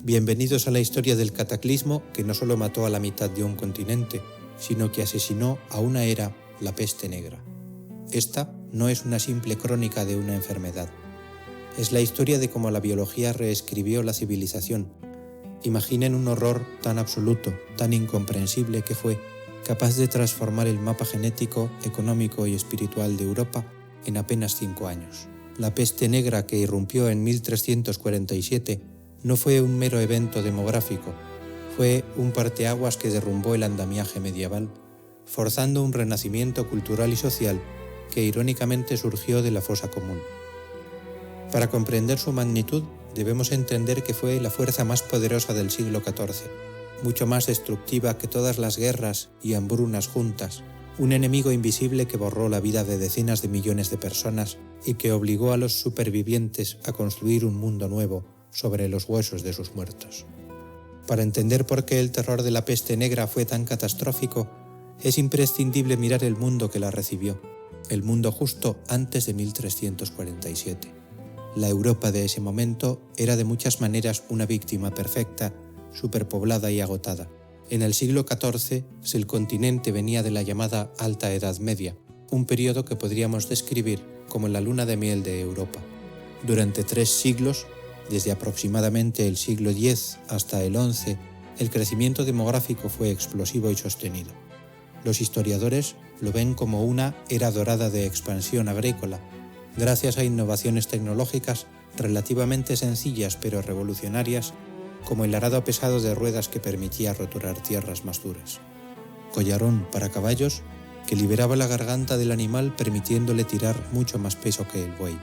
Bienvenidos a la historia del cataclismo que no solo mató a la mitad de un continente, sino que asesinó a una era, la peste negra. Esta no es una simple crónica de una enfermedad. Es la historia de cómo la biología reescribió la civilización. Imaginen un horror tan absoluto, tan incomprensible que fue capaz de transformar el mapa genético, económico y espiritual de Europa en apenas 5 años. La peste negra que irrumpió en 1347 no fue un mero evento demográfico, fue un parteaguas que derrumbó el andamiaje medieval, forzando un renacimiento cultural y social que irónicamente surgió de la fosa común. Para comprender su magnitud, debemos entender que fue la fuerza más poderosa del siglo XIV, mucho más destructiva que todas las guerras y hambrunas juntas, un enemigo invisible que borró la vida de decenas de millones de personas y que obligó a los supervivientes a construir un mundo nuevo sobre los huesos de sus muertos. Para entender por qué el terror de la peste negra fue tan catastrófico, es imprescindible mirar el mundo que la recibió, el mundo justo antes de 1347. La Europa de ese momento era de muchas maneras una víctima perfecta, superpoblada y agotada. En el siglo XIV, el continente venía de la llamada Alta Edad Media, un periodo que podríamos describir como la luna de miel de Europa. Durante 3 siglos, desde aproximadamente el siglo X hasta el XI, el crecimiento demográfico fue explosivo y sostenido. Los historiadores lo ven como una era dorada de expansión agrícola, gracias a innovaciones tecnológicas relativamente sencillas pero revolucionarias, como el arado pesado de ruedas que permitía roturar tierras más duras. Collarón para caballos que liberaba la garganta del animal permitiéndole tirar mucho más peso que el buey.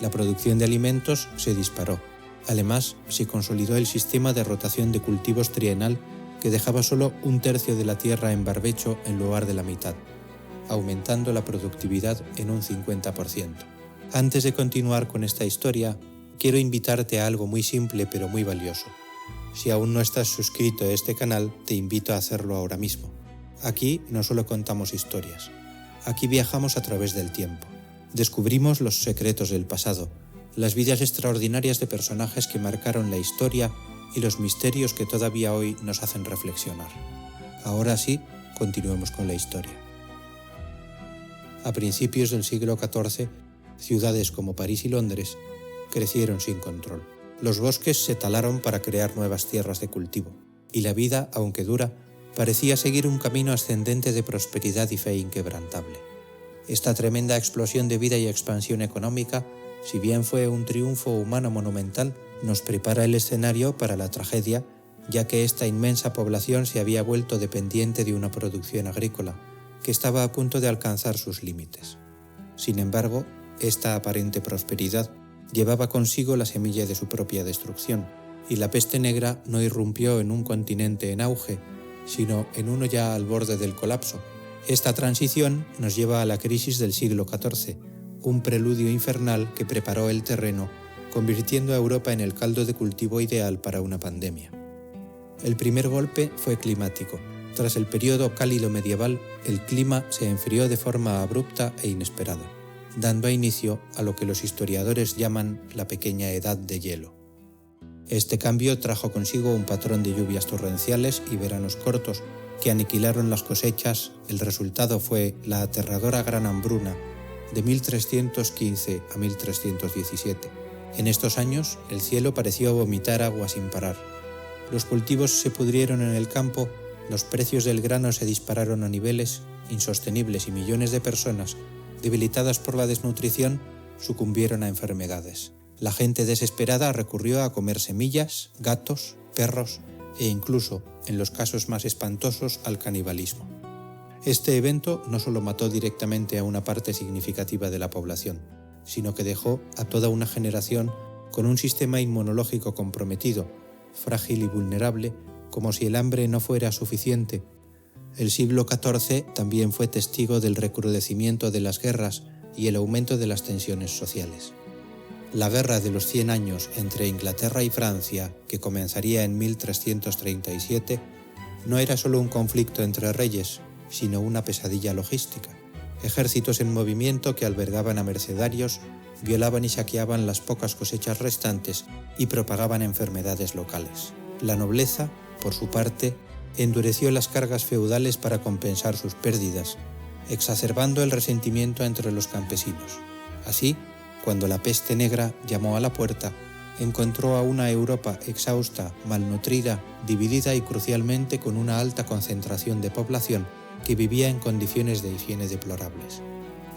La producción de alimentos se disparó. Además, se consolidó el sistema de rotación de cultivos trienal que dejaba solo 1/3 de la tierra en barbecho en lugar de la mitad, aumentando la productividad en un 50%. Antes de continuar con esta historia, quiero invitarte a algo muy simple pero muy valioso. Si aún no estás suscrito a este canal, te invito a hacerlo ahora mismo. Aquí no solo contamos historias, aquí viajamos a través del tiempo. Descubrimos los secretos del pasado, las vidas extraordinarias de personajes que marcaron la historia y los misterios que todavía hoy nos hacen reflexionar. Ahora sí, continuemos con la historia. A principios del siglo XIV, ciudades como París y Londres crecieron sin control. Los bosques se talaron para crear nuevas tierras de cultivo, y la vida, aunque dura, parecía seguir un camino ascendente de prosperidad y fe inquebrantable. Esta tremenda explosión de vida y expansión económica, si bien fue un triunfo humano monumental, nos prepara el escenario para la tragedia, ya que esta inmensa población se había vuelto dependiente de una producción agrícola, que estaba a punto de alcanzar sus límites. Sin embargo, esta aparente prosperidad llevaba consigo la semilla de su propia destrucción, y la peste negra no irrumpió en un continente en auge, sino en uno ya al borde del colapso. Esta transición nos lleva a la crisis del siglo XIV, un preludio infernal que preparó el terreno, convirtiendo a Europa en el caldo de cultivo ideal para una pandemia. El primer golpe fue climático. Tras el periodo cálido medieval, el clima se enfrió de forma abrupta e inesperada, dando inicio a lo que los historiadores llaman la pequeña edad de hielo. Este cambio trajo consigo un patrón de lluvias torrenciales y veranos cortos que aniquilaron las cosechas. El resultado fue la aterradora Gran Hambruna de 1315 a 1317. En estos años, el cielo pareció vomitar agua sin parar. Los cultivos se pudrieron en el campo, los precios del grano se dispararon a niveles insostenibles y millones de personas, debilitadas por la desnutrición, sucumbieron a enfermedades. La gente desesperada recurrió a comer semillas, gatos, perros e incluso, en los casos más espantosos, al canibalismo. Este evento no solo mató directamente a una parte significativa de la población, sino que dejó a toda una generación con un sistema inmunológico comprometido, frágil y vulnerable, como si el hambre no fuera suficiente. El siglo XIV también fue testigo del recrudecimiento de las guerras y el aumento de las tensiones sociales. La Guerra de los 100 años entre Inglaterra y Francia, que comenzaría en 1337, no era solo un conflicto entre reyes, sino una pesadilla logística. Ejércitos en movimiento que albergaban a mercenarios, violaban y saqueaban las pocas cosechas restantes y propagaban enfermedades locales. La nobleza, por su parte, endureció las cargas feudales para compensar sus pérdidas, exacerbando el resentimiento entre los campesinos. Así, cuando la peste negra llamó a la puerta, encontró a una Europa exhausta, malnutrida, dividida y crucialmente con una alta concentración de población que vivía en condiciones de higiene deplorables.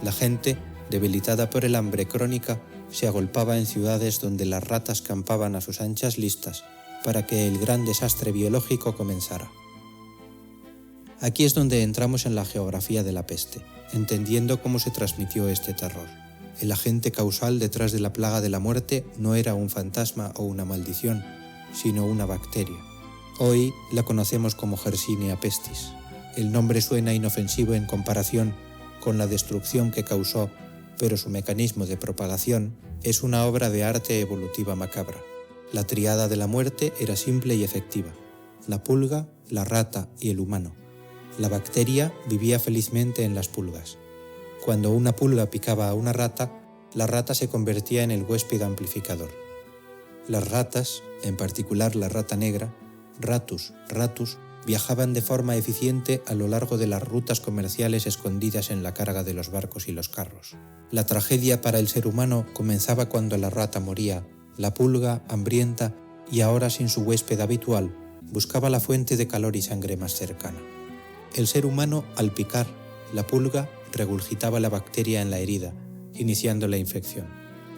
La gente, debilitada por el hambre crónica, se agolpaba en ciudades donde las ratas campaban a sus anchas listas para que el gran desastre biológico comenzara. Aquí es donde entramos en la geografía de la peste, entendiendo cómo se transmitió este terror. El agente causal detrás de la plaga de la muerte no era un fantasma o una maldición, sino una bacteria. Hoy la conocemos como Yersinia pestis. El nombre suena inofensivo en comparación con la destrucción que causó, pero su mecanismo de propagación es una obra de arte evolutiva macabra. La tríada de la muerte era simple y efectiva: la pulga, la rata y el humano. La bacteria vivía felizmente en las pulgas. Cuando una pulga picaba a una rata, la rata se convertía en el huésped amplificador. Las ratas, en particular la rata negra, Ratus ratus, viajaban de forma eficiente a lo largo de las rutas comerciales escondidas en la carga de los barcos y los carros. La tragedia para el ser humano comenzaba cuando la rata moría. La pulga, hambrienta y ahora sin su huésped habitual, buscaba la fuente de calor y sangre más cercana. El ser humano, al picar, la pulga regurgitaba la bacteria en la herida, iniciando la infección.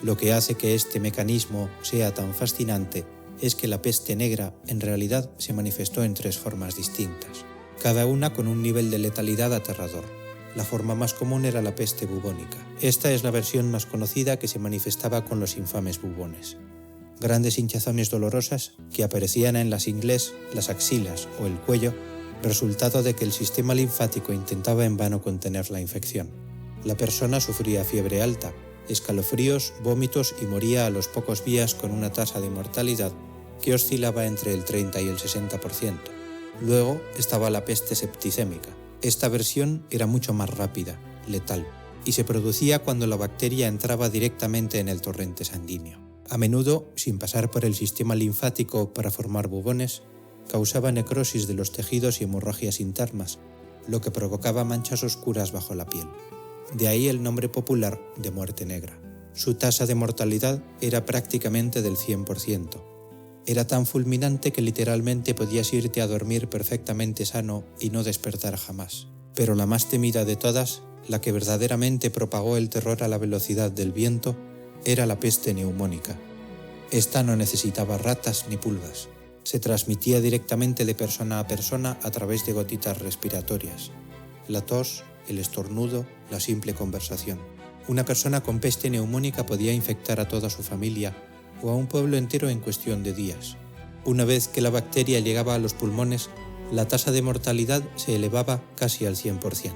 Lo que hace que este mecanismo sea tan fascinante es que la peste negra en realidad se manifestó en 3 formas distintas, cada una con un nivel de letalidad aterrador. La forma más común era la peste bubónica. Esta es la versión más conocida, que se manifestaba con los infames bubones. Grandes hinchazones dolorosas que aparecían en las ingles, las axilas o el cuello, resultado de que el sistema linfático intentaba en vano contener la infección. La persona sufría fiebre alta, escalofríos, vómitos y moría a los pocos días con una tasa de mortalidad que oscilaba entre el 30 y el 60%. Luego estaba la peste septicémica. Esta versión era mucho más rápida, letal, y se producía cuando la bacteria entraba directamente en el torrente sanguíneo. A menudo, sin pasar por el sistema linfático para formar bubones, causaba necrosis de los tejidos y hemorragias internas, lo que provocaba manchas oscuras bajo la piel. De ahí el nombre popular de muerte negra. Su tasa de mortalidad era prácticamente del 100%. Era tan fulminante que literalmente podías irte a dormir perfectamente sano y no despertar jamás. Pero la más temida de todas, la que verdaderamente propagó el terror a la velocidad del viento, era la peste neumónica. Esta no necesitaba ratas ni pulgas. Se transmitía directamente de persona a persona a través de gotitas respiratorias. La tos, el estornudo, la simple conversación. Una persona con peste neumónica podía infectar a toda su familia o a un pueblo entero en cuestión de días. Una vez que la bacteria llegaba a los pulmones, la tasa de mortalidad se elevaba casi al 100%.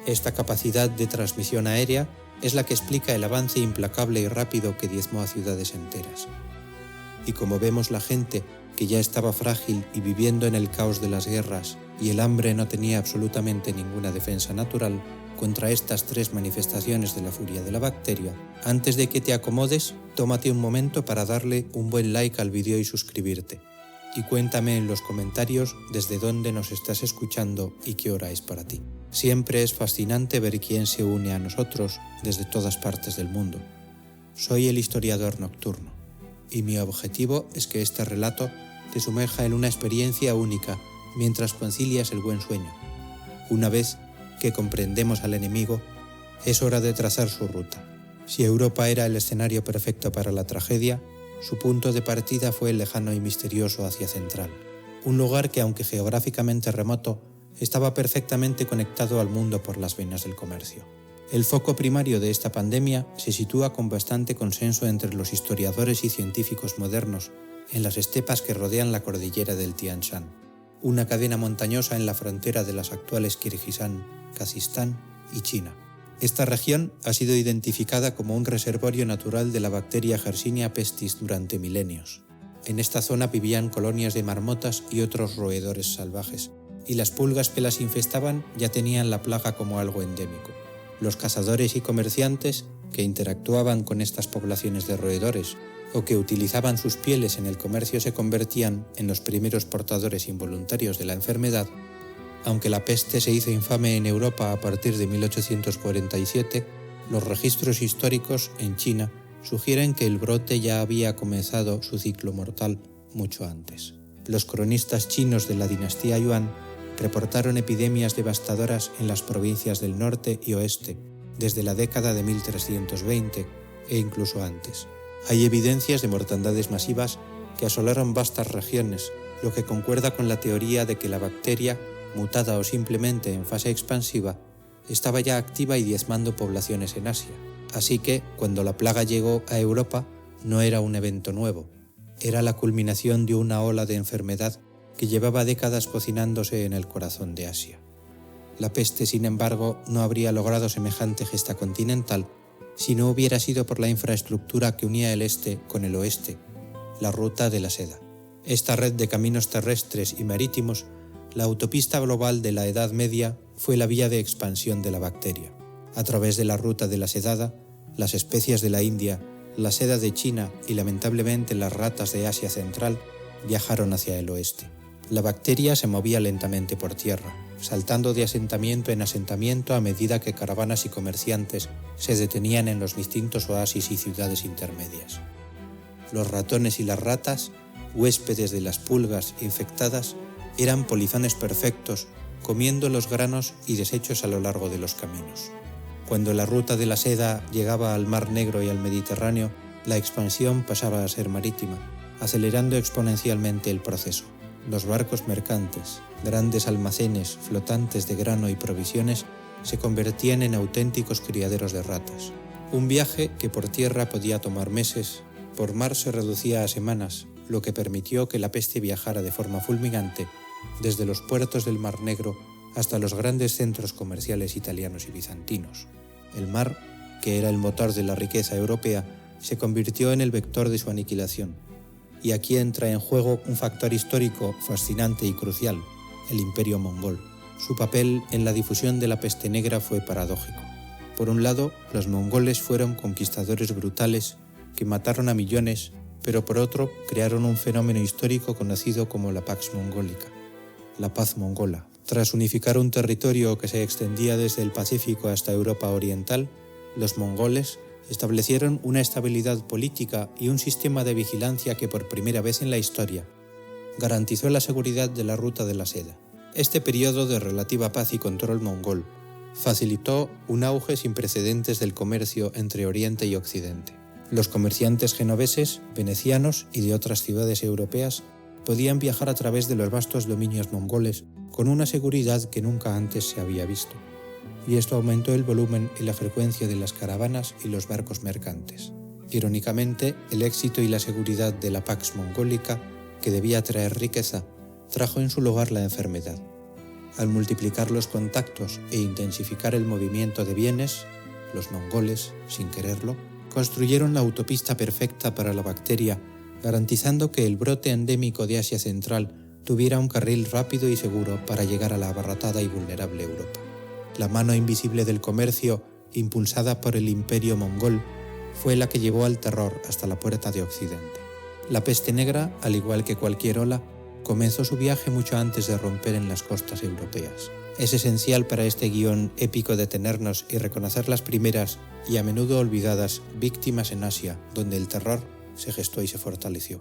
Esta capacidad de transmisión aérea es la que explica el avance implacable y rápido que diezmó a ciudades enteras. Y como vemos, la gente, que ya estaba frágil y viviendo en el caos de las guerras, y el hambre no tenía absolutamente ninguna defensa natural contra estas 3 manifestaciones de la furia de la bacteria, antes de que te acomodes, tómate un momento para darle un buen like al vídeo y suscribirte. Y cuéntame en los comentarios desde dónde nos estás escuchando y qué hora es para ti. Siempre es fascinante ver quién se une a nosotros desde todas partes del mundo. Soy el historiador nocturno, y mi objetivo es que este relato te sumerja en una experiencia única mientras concilias el buen sueño. Una vez que comprendemos al enemigo, es hora de trazar su ruta. Si Europa era el escenario perfecto para la tragedia, su punto de partida fue el lejano y misterioso Asia Central, un lugar que, aunque geográficamente remoto, estaba perfectamente conectado al mundo por las venas del comercio. El foco primario de esta pandemia se sitúa con bastante consenso entre los historiadores y científicos modernos en las estepas que rodean la cordillera del Tian Shan, una cadena montañosa en la frontera de las actuales Kirguistán, Kazajistán y China. Esta región ha sido identificada como un reservorio natural de la bacteria Yersinia pestis durante milenios. En esta zona vivían colonias de marmotas y otros roedores salvajes, y las pulgas que las infestaban ya tenían la plaga como algo endémico. Los cazadores y comerciantes que interactuaban con estas poblaciones de roedores o que utilizaban sus pieles en el comercio se convertían en los primeros portadores involuntarios de la enfermedad, aunque la peste se hizo infame en Europa a partir de 1847, los registros históricos en China sugieren que el brote ya había comenzado su ciclo mortal mucho antes. Los cronistas chinos de la dinastía Yuan reportaron epidemias devastadoras en las provincias del norte y oeste desde la década de 1320 e incluso antes. Hay evidencias de mortandades masivas que asolaron vastas regiones, lo que concuerda con la teoría de que la bacteria, mutada o simplemente en fase expansiva, estaba ya activa y diezmando poblaciones en Asia. Así que, cuando la plaga llegó a Europa, no era un evento nuevo, era la culminación de una ola de enfermedad que llevaba décadas cocinándose en el corazón de Asia. La peste, sin embargo, no habría logrado semejante gesta continental si no hubiera sido por la infraestructura que unía el este con el oeste, la ruta de la seda. Esta red de caminos terrestres y marítimos, la autopista global de la Edad Media, fue la vía de expansión de la bacteria. A través de la ruta de la sedada, las especias de la India, la seda de China y lamentablemente las ratas de Asia Central viajaron hacia el oeste. La bacteria se movía lentamente por tierra, saltando de asentamiento en asentamiento a medida que caravanas y comerciantes se detenían en los distintos oasis y ciudades intermedias. Los ratones y las ratas, huéspedes de las pulgas infectadas, eran polizones perfectos, comiendo los granos y desechos a lo largo de los caminos. Cuando la ruta de la seda llegaba al Mar Negro y al Mediterráneo, la expansión pasaba a ser marítima, acelerando exponencialmente el proceso. Los barcos mercantes, grandes almacenes flotantes de grano y provisiones, se convertían en auténticos criaderos de ratas. Un viaje que por tierra podía tomar meses, por mar se reducía a semanas, lo que permitió que la peste viajara de forma fulminante desde los puertos del Mar Negro hasta los grandes centros comerciales italianos y bizantinos. El mar, que era el motor de la riqueza europea, se convirtió en el vector de su aniquilación. Y aquí entra en juego un factor histórico fascinante y crucial, el Imperio Mongol. Su papel en la difusión de la peste negra fue paradójico. Por un lado, los mongoles fueron conquistadores brutales que mataron a millones, pero por otro crearon un fenómeno histórico conocido como la Pax Mongolica, la paz mongola. Tras unificar un territorio que se extendía desde el Pacífico hasta Europa Oriental, los mongoles establecieron una estabilidad política y un sistema de vigilancia que por primera vez en la historia garantizó la seguridad de la ruta de la seda. Este periodo de relativa paz y control mongol facilitó un auge sin precedentes del comercio entre Oriente y Occidente. Los comerciantes genoveses, venecianos y de otras ciudades europeas podían viajar a través de los vastos dominios mongoles con una seguridad que nunca antes se había visto, y esto aumentó el volumen y la frecuencia de las caravanas y los barcos mercantes. Irónicamente, el éxito y la seguridad de la Pax Mongólica, que debía traer riqueza, trajo en su lugar la enfermedad. Al multiplicar los contactos e intensificar el movimiento de bienes, los mongoles, sin quererlo, construyeron la autopista perfecta para la bacteria, garantizando que el brote endémico de Asia Central tuviera un carril rápido y seguro para llegar a la abarrotada y vulnerable Europa. La mano invisible del comercio, impulsada por el Imperio Mongol, fue la que llevó al terror hasta la puerta de Occidente. La peste negra, al igual que cualquier ola, comenzó su viaje mucho antes de romper en las costas europeas. Es esencial para este guión épico detenernos y reconocer las primeras y a menudo olvidadas víctimas en Asia, donde el terror se gestó y se fortaleció.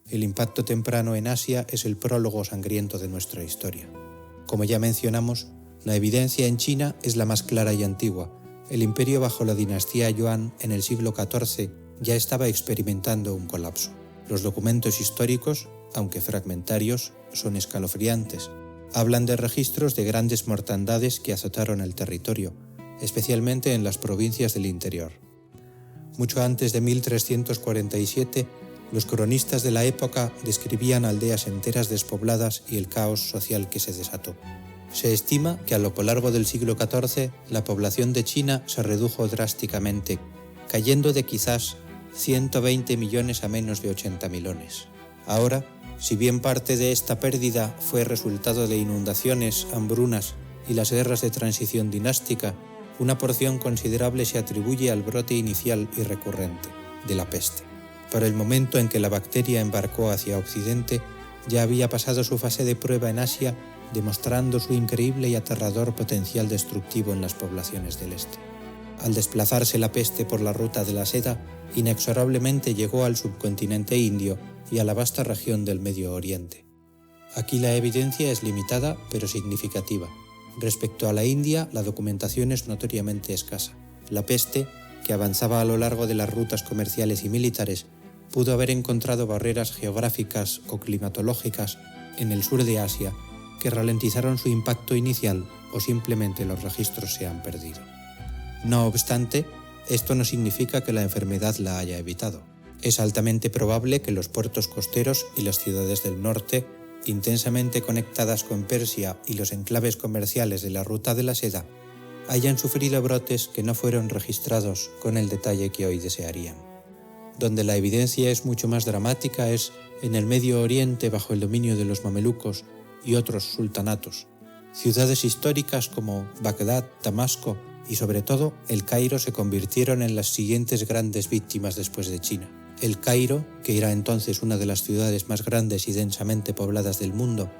El impacto temprano en Asia es el prólogo sangriento de nuestra historia. Como ya mencionamos, la evidencia en China es la más clara y antigua. El imperio bajo la dinastía Yuan en el siglo XIV ya estaba experimentando un colapso. Los documentos históricos, aunque fragmentarios, son escalofriantes. Hablan de registros de grandes mortandades que azotaron el territorio, especialmente en las provincias del interior. Mucho antes de 1347, los cronistas de la época describían aldeas enteras despobladas y el caos social que se desató. Se estima que a lo largo del siglo XIV la población de China se redujo drásticamente, cayendo de quizás 120 millones a menos de 80 millones. Ahora, si bien parte de esta pérdida fue resultado de inundaciones, hambrunas y las guerras de transición dinástica, una porción considerable se atribuye al brote inicial y recurrente de la peste. Para el momento en que la bacteria embarcó hacia Occidente, ya había pasado su fase de prueba en Asia, demostrando su increíble y aterrador potencial destructivo en las poblaciones del este. Al desplazarse la peste por la ruta de la seda, inexorablemente llegó al subcontinente indio y a la vasta región del Medio Oriente. Aquí la evidencia es limitada pero significativa. Respecto a la India, la documentación es notoriamente escasa. La peste, que avanzaba a lo largo de las rutas comerciales y militares, pudo haber encontrado barreras geográficas o climatológicas en el sur de Asia que ralentizaron su impacto inicial o simplemente los registros se han perdido. No obstante, esto no significa que la enfermedad la haya evitado. Es altamente probable que los puertos costeros y las ciudades del norte, intensamente conectadas con Persia y los enclaves comerciales de la Ruta de la Seda, hayan sufrido brotes que no fueron registrados con el detalle que hoy desearían. Donde la evidencia es mucho más dramática es en el Medio Oriente bajo el dominio de los mamelucos y otros sultanatos. Ciudades históricas como Bagdad, Damasco y sobre todo El Cairo se convirtieron en las siguientes grandes víctimas después de China. El Cairo, que era entonces una de las ciudades más grandes y densamente pobladas del mundo,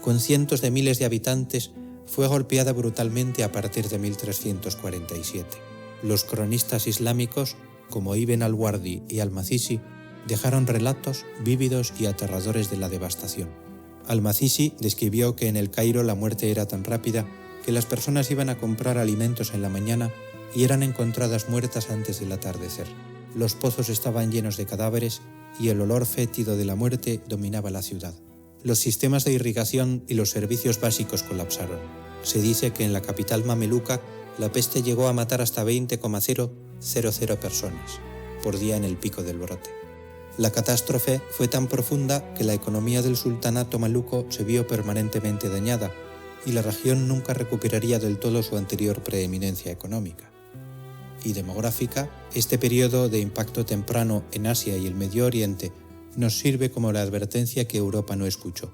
con cientos de miles de habitantes, fue golpeada brutalmente a partir de 1347. Los cronistas islámicos, como Ibn al-Wardi y al-Mazisi, dejaron relatos vívidos y aterradores de la devastación. Al-Mazisi describió que en el Cairo la muerte era tan rápida que las personas iban a comprar alimentos en la mañana y eran encontradas muertas antes del atardecer. Los pozos estaban llenos de cadáveres y el olor fétido de la muerte dominaba la ciudad. Los sistemas de irrigación y los servicios básicos colapsaron. Se dice que en la capital mameluca la peste llegó a matar hasta 20,000 personas por día en el pico del brote. La catástrofe fue tan profunda que la economía del sultanato maluco se vio permanentemente dañada y la región nunca recuperaría del todo su anterior preeminencia económica. Y demográfica, este periodo de impacto temprano en Asia y el Medio Oriente nos sirve como la advertencia que Europa no escuchó.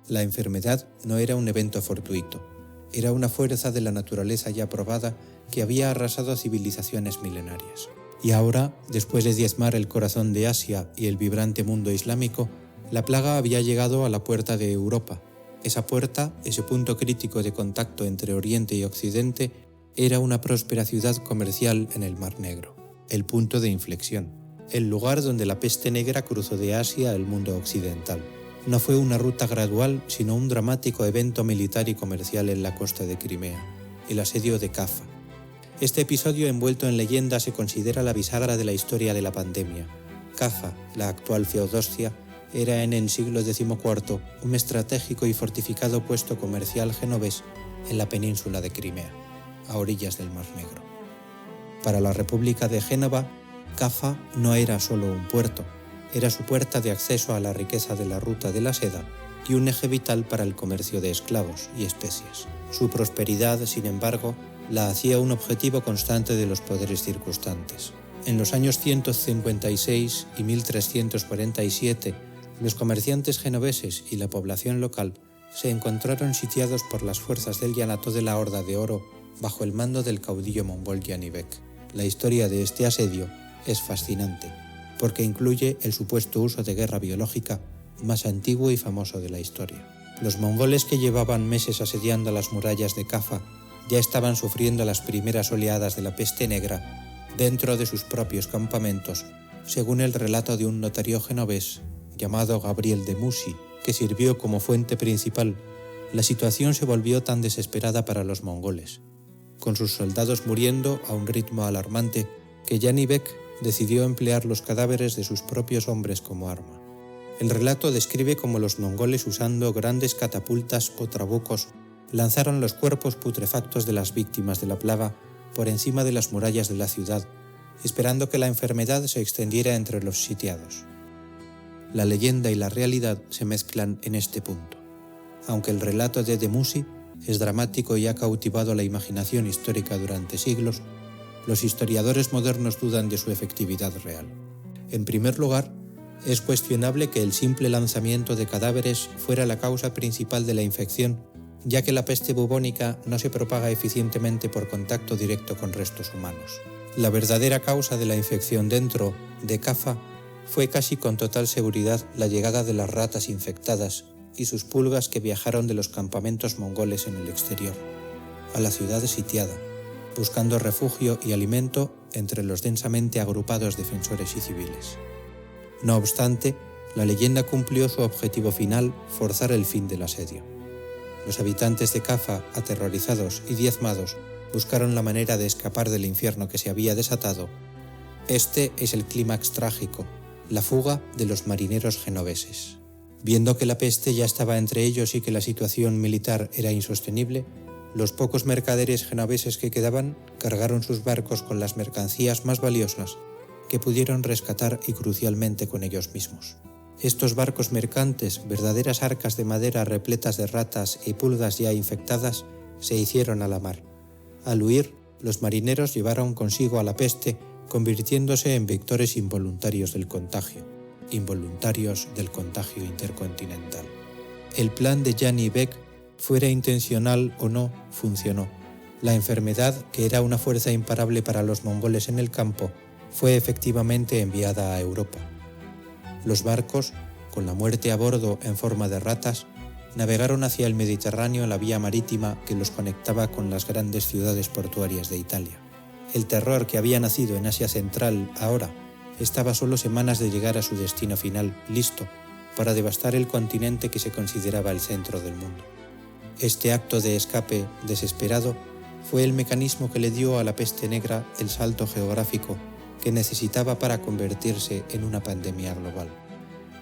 La enfermedad no era un evento fortuito, era una fuerza de la naturaleza ya probada que había arrasado civilizaciones milenarias. Y ahora, después de diezmar el corazón de Asia y el vibrante mundo islámico, la plaga había llegado a la puerta de Europa. Esa puerta, ese punto crítico de contacto entre Oriente y Occidente, era una próspera ciudad comercial en el Mar Negro, el punto de inflexión, el lugar donde la peste negra cruzó de Asia al mundo occidental. No fue una ruta gradual, sino un dramático evento militar y comercial en la costa de Crimea, el asedio de Caffa. Este episodio envuelto en leyenda se considera la bisagra de la historia de la pandemia. Caffa, la actual Feodosia, era en el siglo XIV un estratégico y fortificado puesto comercial genovés en la península de Crimea, a orillas del Mar Negro. Para la República de Génova, Caffa no era solo un puerto, era su puerta de acceso a la riqueza de la Ruta de la Seda y un eje vital para el comercio de esclavos y especies. Su prosperidad, sin embargo, la hacía un objetivo constante de los poderes circunstantes. En los años 156 y 1347, los comerciantes genoveses y la población local se encontraron sitiados por las fuerzas del Llanato de la Horda de Oro bajo el mando del caudillo mongol Yanibek. La historia de este asedio es fascinante, porque incluye el supuesto uso de guerra biológica más antiguo y famoso de la historia. Los mongoles que llevaban meses asediando las murallas de Caffa ya estaban sufriendo las primeras oleadas de la peste negra dentro de sus propios campamentos, según el relato de un notario genovés llamado Gabriel de Musi, que sirvió como fuente principal. La situación se volvió tan desesperada para los mongoles, con sus soldados muriendo a un ritmo alarmante, que Yanibek decidió emplear los cadáveres de sus propios hombres como arma. El relato describe cómo los mongoles, usando grandes catapultas o trabucos, lanzaron los cuerpos putrefactos de las víctimas de la plaga por encima de las murallas de la ciudad, esperando que la enfermedad se extendiera entre los sitiados. La leyenda y la realidad se mezclan en este punto. Aunque el relato de Demusi es dramático y ha cautivado la imaginación histórica durante siglos, los historiadores modernos dudan de su efectividad real. En primer lugar, es cuestionable que el simple lanzamiento de cadáveres fuera la causa principal de la infección, ya que la peste bubónica no se propaga eficientemente por contacto directo con restos humanos. La verdadera causa de la infección dentro de Kaffa fue casi con total seguridad la llegada de las ratas infectadas y sus pulgas que viajaron de los campamentos mongoles en el exterior a la ciudad sitiada, buscando refugio y alimento entre los densamente agrupados defensores y civiles. No obstante, la leyenda cumplió su objetivo final, forzar el fin del asedio. Los habitantes de Kaffa, aterrorizados y diezmados, buscaron la manera de escapar del infierno que se había desatado. Este es el clímax trágico, la fuga de los marineros genoveses. Viendo que la peste ya estaba entre ellos y que la situación militar era insostenible, los pocos mercaderes genoveses que quedaban cargaron sus barcos con las mercancías más valiosas que pudieron rescatar y crucialmente con ellos mismos. Estos barcos mercantes, verdaderas arcas de madera repletas de ratas y pulgas ya infectadas, se hicieron a la mar. Al huir, los marineros llevaron consigo a la peste, convirtiéndose en vectores involuntarios del contagio intercontinental. El plan de Jan y Beck, fuera intencional o no, funcionó. La enfermedad, que era una fuerza imparable para los mongoles en el campo, fue efectivamente enviada a Europa. Los barcos, con la muerte a bordo en forma de ratas, navegaron hacia el Mediterráneo en la vía marítima que los conectaba con las grandes ciudades portuarias de Italia. El terror que había nacido en Asia Central ahora estaba solo semanas de llegar a su destino final, listo para devastar el continente que se consideraba el centro del mundo. Este acto de escape desesperado fue el mecanismo que le dio a la peste negra el salto geográfico que necesitaba para convertirse en una pandemia global.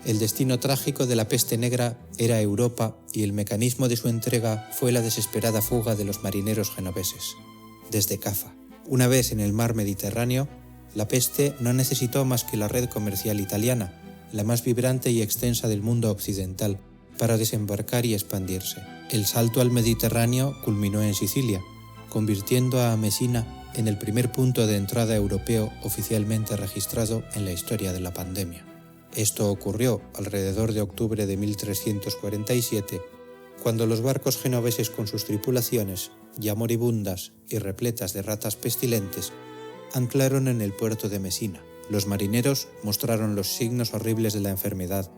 El destino trágico de la peste negra era Europa y el mecanismo de su entrega fue la desesperada fuga de los marineros genoveses, desde Kaffa. Una vez en el mar Mediterráneo, la peste no necesitó más que la red comercial italiana, la más vibrante y extensa del mundo occidental, para desembarcar y expandirse. El salto al Mediterráneo culminó en Sicilia, convirtiendo a Mesina en el primer punto de entrada europeo oficialmente registrado en la historia de la pandemia. Esto ocurrió alrededor de octubre de 1347, cuando los barcos genoveses con sus tripulaciones, ya moribundas y repletas de ratas pestilentes, anclaron en el puerto de Mesina. Los marineros mostraron los signos horribles de la enfermedad,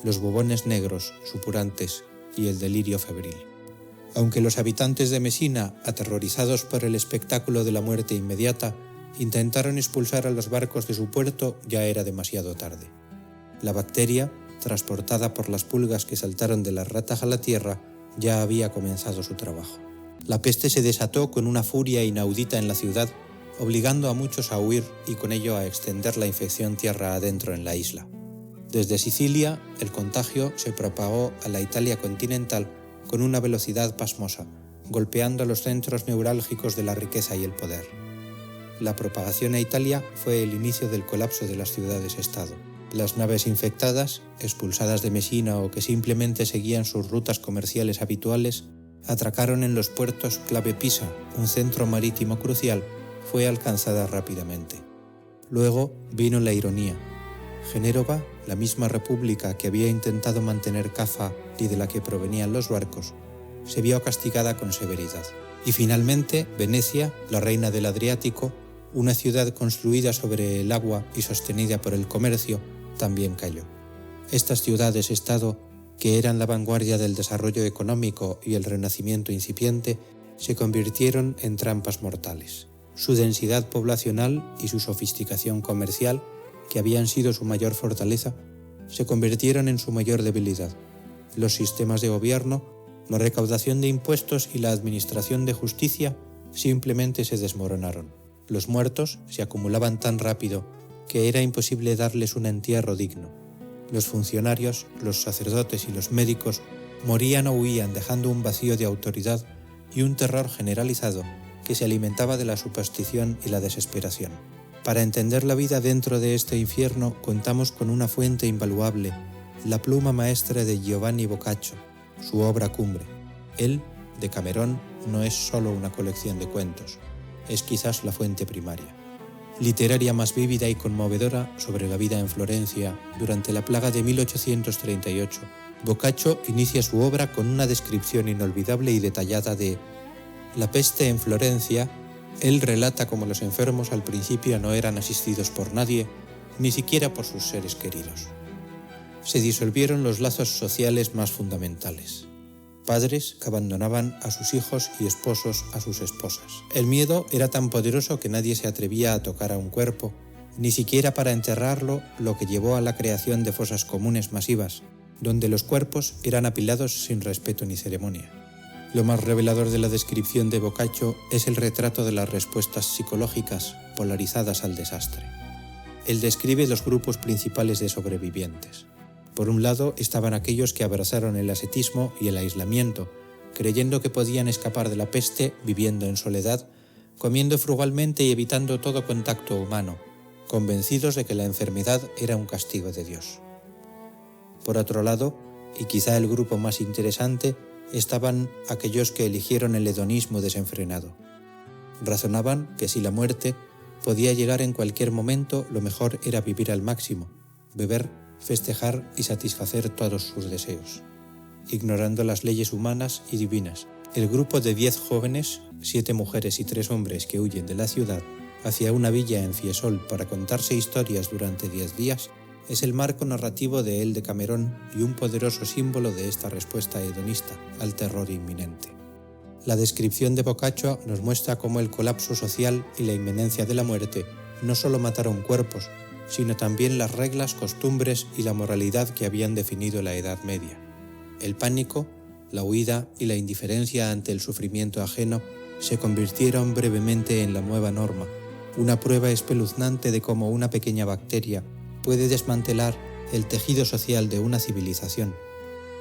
los bubones negros, supurantes y el delirio febril. Aunque los habitantes de Mesina, aterrorizados por el espectáculo de la muerte inmediata, intentaron expulsar a los barcos de su puerto, ya era demasiado tarde. La bacteria, transportada por las pulgas que saltaron de las ratas a la tierra, ya había comenzado su trabajo. La peste se desató con una furia inaudita en la ciudad, obligando a muchos a huir y con ello a extender la infección tierra adentro en la isla. Desde Sicilia, el contagio se propagó a la Italia continental con una velocidad pasmosa, golpeando los centros neurálgicos de la riqueza y el poder. La propagación a Italia fue el inicio del colapso de las ciudades-estado. Las naves infectadas, expulsadas de Mesina o que simplemente seguían sus rutas comerciales habituales, atracaron en los puertos clave Pisa, un centro marítimo crucial, fue alcanzada rápidamente. Luego vino la ironía. Génova, la misma república que había intentado mantener Kaffa y de la que provenían los barcos, se vio castigada con severidad. Y finalmente, Venecia, la reina del Adriático, una ciudad construida sobre el agua y sostenida por el comercio, también cayó. Estas ciudades-estado, que eran la vanguardia del desarrollo económico y el renacimiento incipiente, se convirtieron en trampas mortales. Su densidad poblacional y su sofisticación comercial, que habían sido su mayor fortaleza, se convirtieron en su mayor debilidad. Los sistemas de gobierno, la recaudación de impuestos y la administración de justicia simplemente se desmoronaron. Los muertos se acumulaban tan rápido que era imposible darles un entierro digno. Los funcionarios, los sacerdotes y los médicos morían o huían dejando un vacío de autoridad y un terror generalizado que se alimentaba de la superstición y la desesperación. Para entender la vida dentro de este infierno contamos con una fuente invaluable, la pluma maestra de Giovanni Boccaccio, su obra cumbre. El Decamerón no es solo una colección de cuentos, es quizás la fuente primaria, literaria más vívida y conmovedora sobre la vida en Florencia durante la plaga de 1838 Boccaccio inicia su obra con una descripción inolvidable y detallada de la peste en Florencia. Él relata cómo los enfermos al principio no eran asistidos por nadie, ni siquiera por sus seres queridos. Se disolvieron los lazos sociales más fundamentales. Padres que abandonaban a sus hijos y esposos a sus esposas. El miedo era tan poderoso que nadie se atrevía a tocar a un cuerpo, ni siquiera para enterrarlo, lo que llevó a la creación de fosas comunes masivas, donde los cuerpos eran apilados sin respeto ni ceremonia. Lo más revelador de la descripción de Boccaccio es el retrato de las respuestas psicológicas polarizadas al desastre. Él describe dos grupos principales de sobrevivientes. Por un lado estaban aquellos que abrazaron el ascetismo y el aislamiento, creyendo que podían escapar de la peste viviendo en soledad, comiendo frugalmente y evitando todo contacto humano, convencidos de que la enfermedad era un castigo de Dios. Por otro lado, y quizá el grupo más interesante, estaban aquellos que eligieron el hedonismo desenfrenado. Razonaban que si la muerte podía llegar en cualquier momento, lo mejor era vivir al máximo, beber, festejar y satisfacer todos sus deseos. Ignorando las leyes humanas y divinas, el grupo de 10 jóvenes, 7 mujeres y 3 hombres que huyen de la ciudad hacia una villa en Fiesole para contarse historias durante 10 días, es el marco narrativo de El Decamerón y un poderoso símbolo de esta respuesta hedonista al terror inminente. La descripción de Boccaccio nos muestra cómo el colapso social y la inminencia de la muerte no solo mataron cuerpos, sino también las reglas, costumbres y la moralidad que habían definido la Edad Media. El pánico, la huida y la indiferencia ante el sufrimiento ajeno se convirtieron brevemente en la nueva norma, una prueba espeluznante de cómo una pequeña bacteria puede desmantelar el tejido social de una civilización.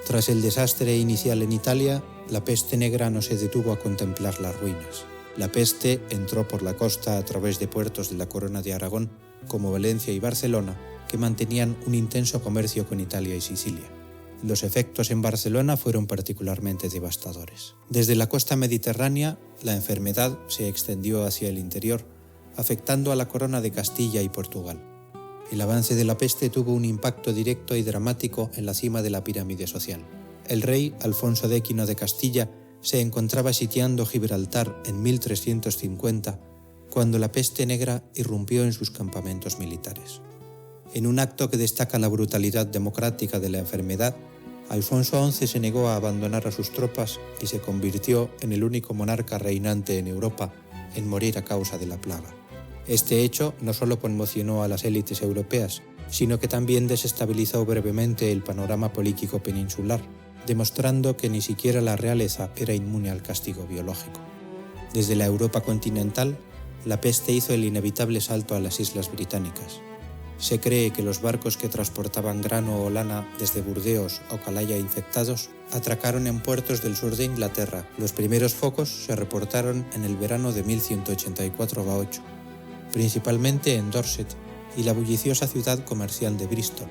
Tras el desastre inicial en Italia, la peste negra no se detuvo a contemplar las ruinas. La peste entró por la costa a través de puertos de la Corona de Aragón, como Valencia y Barcelona, que mantenían un intenso comercio con Italia y Sicilia. Los efectos en Barcelona fueron particularmente devastadores. Desde la costa mediterránea, la enfermedad se extendió hacia el interior, afectando a la Corona de Castilla y Portugal. El avance de la peste tuvo un impacto directo y dramático en la cima de la pirámide social. El rey Alfonso X de Castilla se encontraba sitiando Gibraltar en 1350, cuando la peste negra irrumpió en sus campamentos militares. En un acto que destaca la brutalidad democrática de la enfermedad, Alfonso XI se negó a abandonar a sus tropas y se convirtió en el único monarca reinante en Europa en morir a causa de la plaga. Este hecho no solo conmocionó a las élites europeas, sino que también desestabilizó brevemente el panorama político peninsular, demostrando que ni siquiera la realeza era inmune al castigo biológico. Desde la Europa continental, la peste hizo el inevitable salto a las islas británicas. Se cree que los barcos que transportaban grano o lana desde Burdeos o Calaya infectados atracaron en puertos del sur de Inglaterra. Los primeros focos se reportaron en el verano de 1184-8, principalmente en Dorset y la bulliciosa ciudad comercial de Bristol.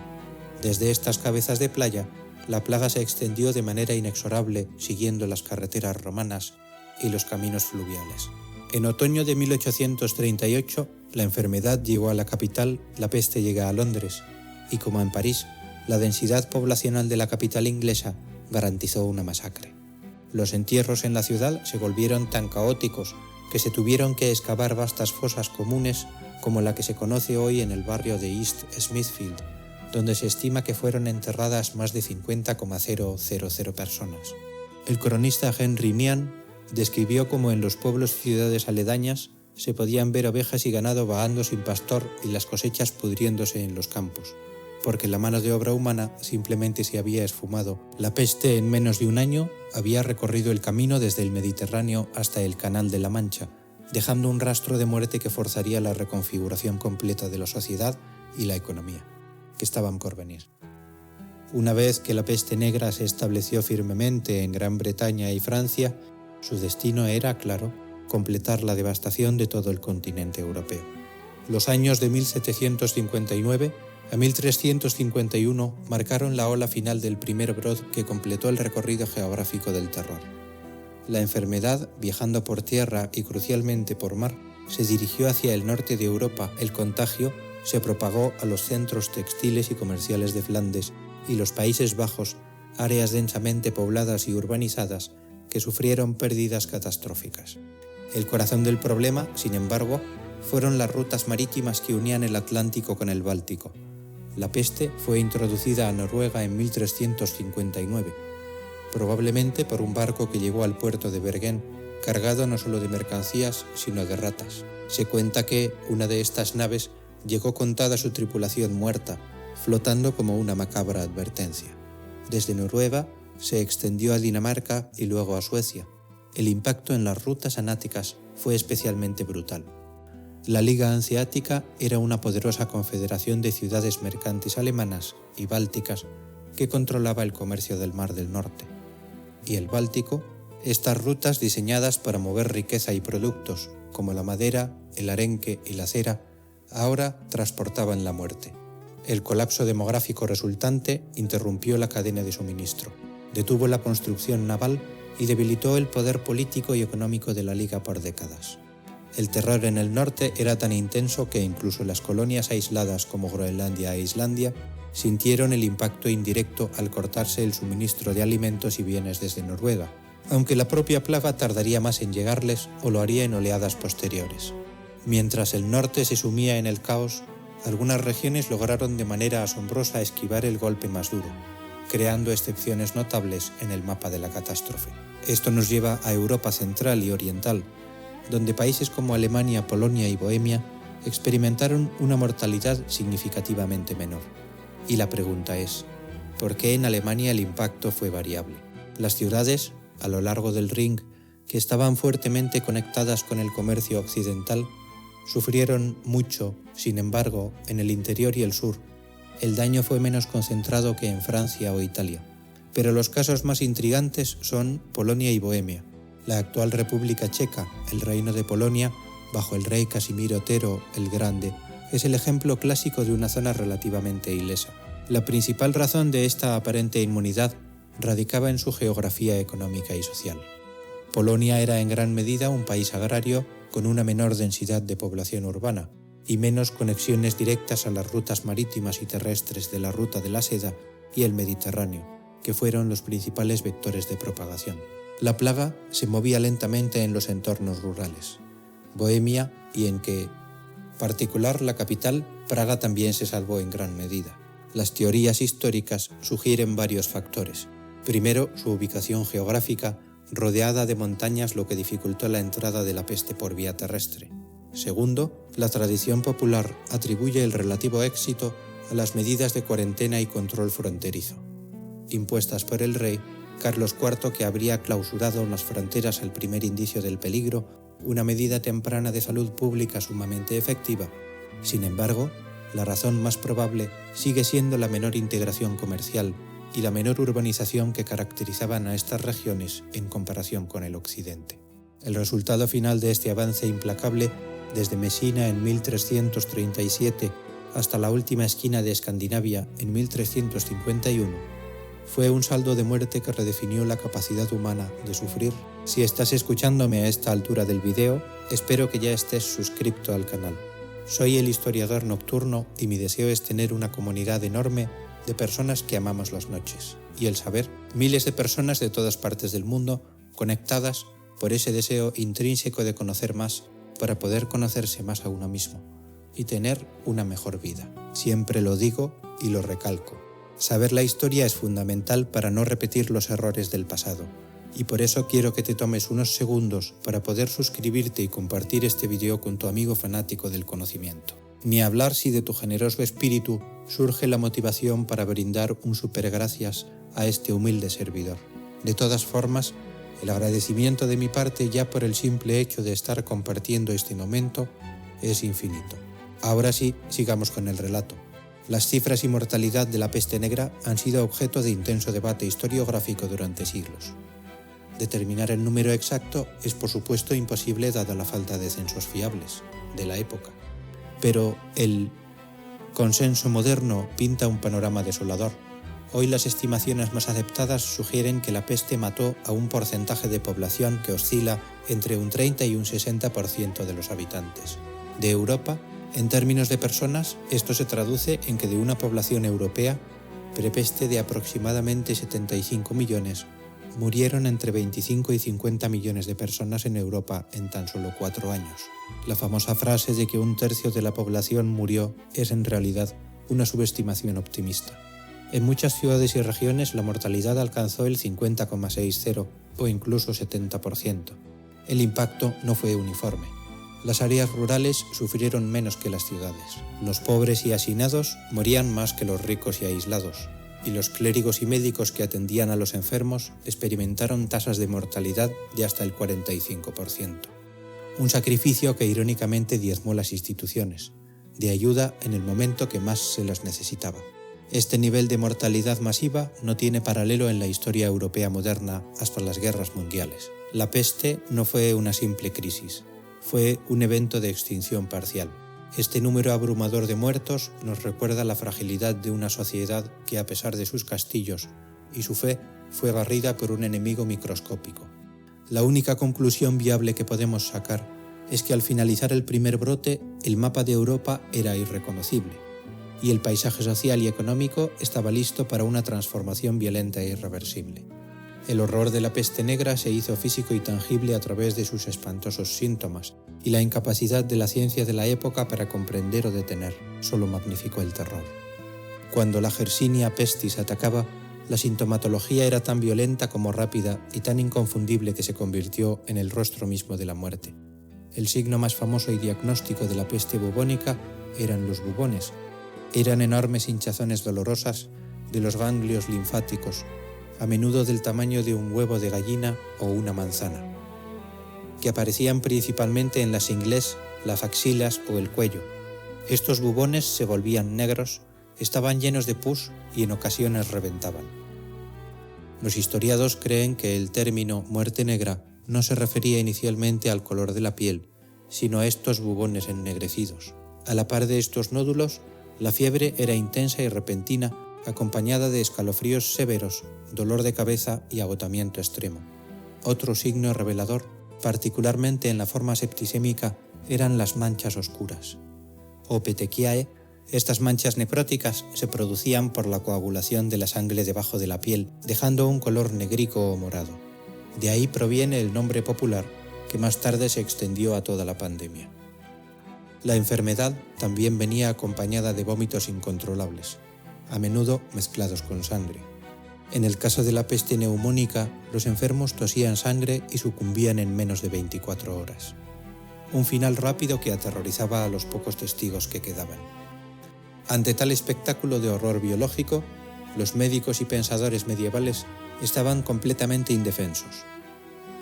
Desde estas cabezas de playa, la plaga se extendió de manera inexorable siguiendo las carreteras romanas y los caminos fluviales. En otoño de 1838, la enfermedad llegó a la capital, la peste llega a Londres, y como en París, la densidad poblacional de la capital inglesa garantizó una masacre. Los entierros en la ciudad se volvieron tan caóticos que se tuvieron que excavar vastas fosas comunes como la que se conoce hoy en el barrio de East Smithfield, donde se estima que fueron enterradas más de 50,000 personas. El cronista Henry Meehan describió cómo en los pueblos y ciudades aledañas se podían ver ovejas y ganado vagando sin pastor y las cosechas pudriéndose en los campos, porque la mano de obra humana simplemente se había esfumado. La peste en menos de un año había recorrido el camino desde el Mediterráneo hasta el Canal de la Mancha, dejando un rastro de muerte que forzaría la reconfiguración completa de la sociedad y la economía, que estaban por venir. Una vez que la peste negra se estableció firmemente en Gran Bretaña y Francia, su destino era, claro, completar la devastación de todo el continente europeo. Los años de 1759 a 1351 marcaron la ola final del primer brote que completó el recorrido geográfico del terror. La enfermedad, viajando por tierra y crucialmente por mar, se dirigió hacia el norte de Europa. El contagio se propagó a los centros textiles y comerciales de Flandes y los Países Bajos áreas densamente pobladas y urbanizadas que sufrieron pérdidas catastróficas. El corazón del problema, sin embargo, fueron las rutas marítimas que unían el Atlántico con el Báltico. La peste fue introducida a Noruega en 1359, probablemente por un barco que llegó al puerto de Bergen, cargado no solo de mercancías, sino de ratas. Se cuenta que una de estas naves llegó con toda su tripulación muerta, flotando como una macabra advertencia. Desde Noruega se extendió a Dinamarca y luego a Suecia. El impacto en las rutas anáticas fue especialmente brutal. La Liga Hanseática era una poderosa confederación de ciudades mercantes alemanas y bálticas que controlaba el comercio del Mar del Norte. Y el Báltico, estas rutas diseñadas para mover riqueza y productos, como la madera, el arenque y la cera, ahora transportaban la muerte. El colapso demográfico resultante interrumpió la cadena de suministro, detuvo la construcción naval y debilitó el poder político y económico de la Liga por décadas. El terror en el norte era tan intenso que incluso las colonias aisladas como Groenlandia e Islandia sintieron el impacto indirecto al cortarse el suministro de alimentos y bienes desde Noruega, aunque la propia plaga tardaría más en llegarles o lo haría en oleadas posteriores. Mientras el norte se sumía en el caos, algunas regiones lograron de manera asombrosa esquivar el golpe más duro, creando excepciones notables en el mapa de la catástrofe. Esto nos lleva a Europa central y oriental, donde países como Alemania, Polonia y Bohemia experimentaron una mortalidad significativamente menor. Y la pregunta es, ¿por qué en Alemania el impacto fue variable? Las ciudades, a lo largo del Rin, que estaban fuertemente conectadas con el comercio occidental, sufrieron mucho. Sin embargo, en el interior y el sur, el daño fue menos concentrado que en Francia o Italia. Pero los casos más intrigantes son Polonia y Bohemia. La actual República Checa, el Reino de Polonia, bajo el rey Casimiro Tero el Grande, es el ejemplo clásico de una zona relativamente ilesa. La principal razón de esta aparente inmunidad radicaba en su geografía económica y social. Polonia era en gran medida un país agrario con una menor densidad de población urbana y menos conexiones directas a las rutas marítimas y terrestres de la Ruta de la Seda y el Mediterráneo, que fueron los principales vectores de propagación. La plaga se movía lentamente en los entornos rurales. Bohemia, y en que particular la capital, Praga, también se salvó en gran medida. Las teorías históricas sugieren varios factores. Primero, su ubicación geográfica, rodeada de montañas, lo que dificultó la entrada de la peste por vía terrestre. Segundo, la tradición popular atribuye el relativo éxito a las medidas de cuarentena y control fronterizo, impuestas por el rey Carlos IV, que habría clausurado las fronteras al primer indicio del peligro, una medida temprana de salud pública sumamente efectiva. Sin embargo, la razón más probable sigue siendo la menor integración comercial y la menor urbanización que caracterizaban a estas regiones en comparación con el occidente. El resultado final de este avance implacable, desde Mesina en 1337 hasta la última esquina de Escandinavia en 1351, fue un saldo de muerte que redefinió la capacidad humana de sufrir. Si estás escuchándome a esta altura del video, espero que ya estés suscrito al canal. Soy el historiador nocturno y mi deseo es tener una comunidad enorme de personas que amamos las noches y el saber, miles de personas de todas partes del mundo conectadas por ese deseo intrínseco de conocer más para poder conocerse más a uno mismo y tener una mejor vida. Siempre lo digo y lo recalco. Saber la historia es fundamental para no repetir los errores del pasado, y por eso quiero que te tomes unos segundos para poder suscribirte y compartir este video con tu amigo fanático del conocimiento. Ni hablar si de tu generoso espíritu surge la motivación para brindar un supergracias a este humilde servidor. De todas formas, el agradecimiento de mi parte ya por el simple hecho de estar compartiendo este momento es infinito. Ahora sí, sigamos con el relato. Las cifras y mortalidad de la peste negra han sido objeto de intenso debate historiográfico durante siglos. Determinar el número exacto es por supuesto imposible dada la falta de censos fiables de la época, pero el consenso moderno pinta un panorama desolador. Hoy las estimaciones más aceptadas sugieren que la peste mató a un porcentaje de población que oscila entre un 30 y un 60% de los habitantes. De Europa, en términos de personas, esto se traduce en que de una población europea, prepeste de aproximadamente 75 millones, murieron entre 25 y 50 millones de personas en Europa en tan solo 4 años. La famosa frase de que 1/3 de la población murió es en realidad una subestimación optimista. En muchas ciudades y regiones la mortalidad alcanzó el 50,60 o incluso 70%. El impacto no fue uniforme. Las áreas rurales sufrieron menos que las ciudades. Los pobres y hacinados morían más que los ricos y aislados, y los clérigos y médicos que atendían a los enfermos experimentaron tasas de mortalidad de hasta el 45%. Un sacrificio que irónicamente diezmó las instituciones, de ayuda en el momento que más se las necesitaba. Este nivel de mortalidad masiva no tiene paralelo en la historia europea moderna hasta las guerras mundiales. La peste no fue una simple crisis, fue un evento de extinción parcial. Este número abrumador de muertos nos recuerda la fragilidad de una sociedad que, a pesar de sus castillos y su fe, fue barrida por un enemigo microscópico. La única conclusión viable que podemos sacar es que al finalizar el primer brote, el mapa de Europa era irreconocible, y el paisaje social y económico estaba listo para una transformación violenta e irreversible. El horror de la peste negra se hizo físico y tangible a través de sus espantosos síntomas, y la incapacidad de la ciencia de la época para comprender o detener solo magnificó el terror. Cuando la Yersinia pestis atacaba, la sintomatología era tan violenta como rápida y tan inconfundible que se convirtió en el rostro mismo de la muerte. El signo más famoso y diagnóstico de la peste bubónica eran los bubones. Eran enormes hinchazones dolorosas de los ganglios linfáticos, a menudo del tamaño de un huevo de gallina o una manzana, que aparecían principalmente en las ingles, las axilas o el cuello. Estos bubones se volvían negros, estaban llenos de pus y en ocasiones reventaban. Los historiadores creen que el término muerte negra no se refería inicialmente al color de la piel, sino a estos bubones ennegrecidos. A la par de estos nódulos, la fiebre era intensa y repentina, acompañada de escalofríos severos, dolor de cabeza y agotamiento extremo. Otro signo revelador, particularmente en la forma septicémica, eran las manchas oscuras, o petequiae. Estas manchas necróticas se producían por la coagulación de la sangre debajo de la piel, dejando un color negrico o morado. De ahí proviene el nombre popular, que más tarde se extendió a toda la pandemia. La enfermedad también venía acompañada de vómitos incontrolables, a menudo mezclados con sangre. En el caso de la peste neumónica, los enfermos tosían sangre y sucumbían en menos de 24 horas. Un final rápido que aterrorizaba a los pocos testigos que quedaban. Ante tal espectáculo de horror biológico, los médicos y pensadores medievales estaban completamente indefensos.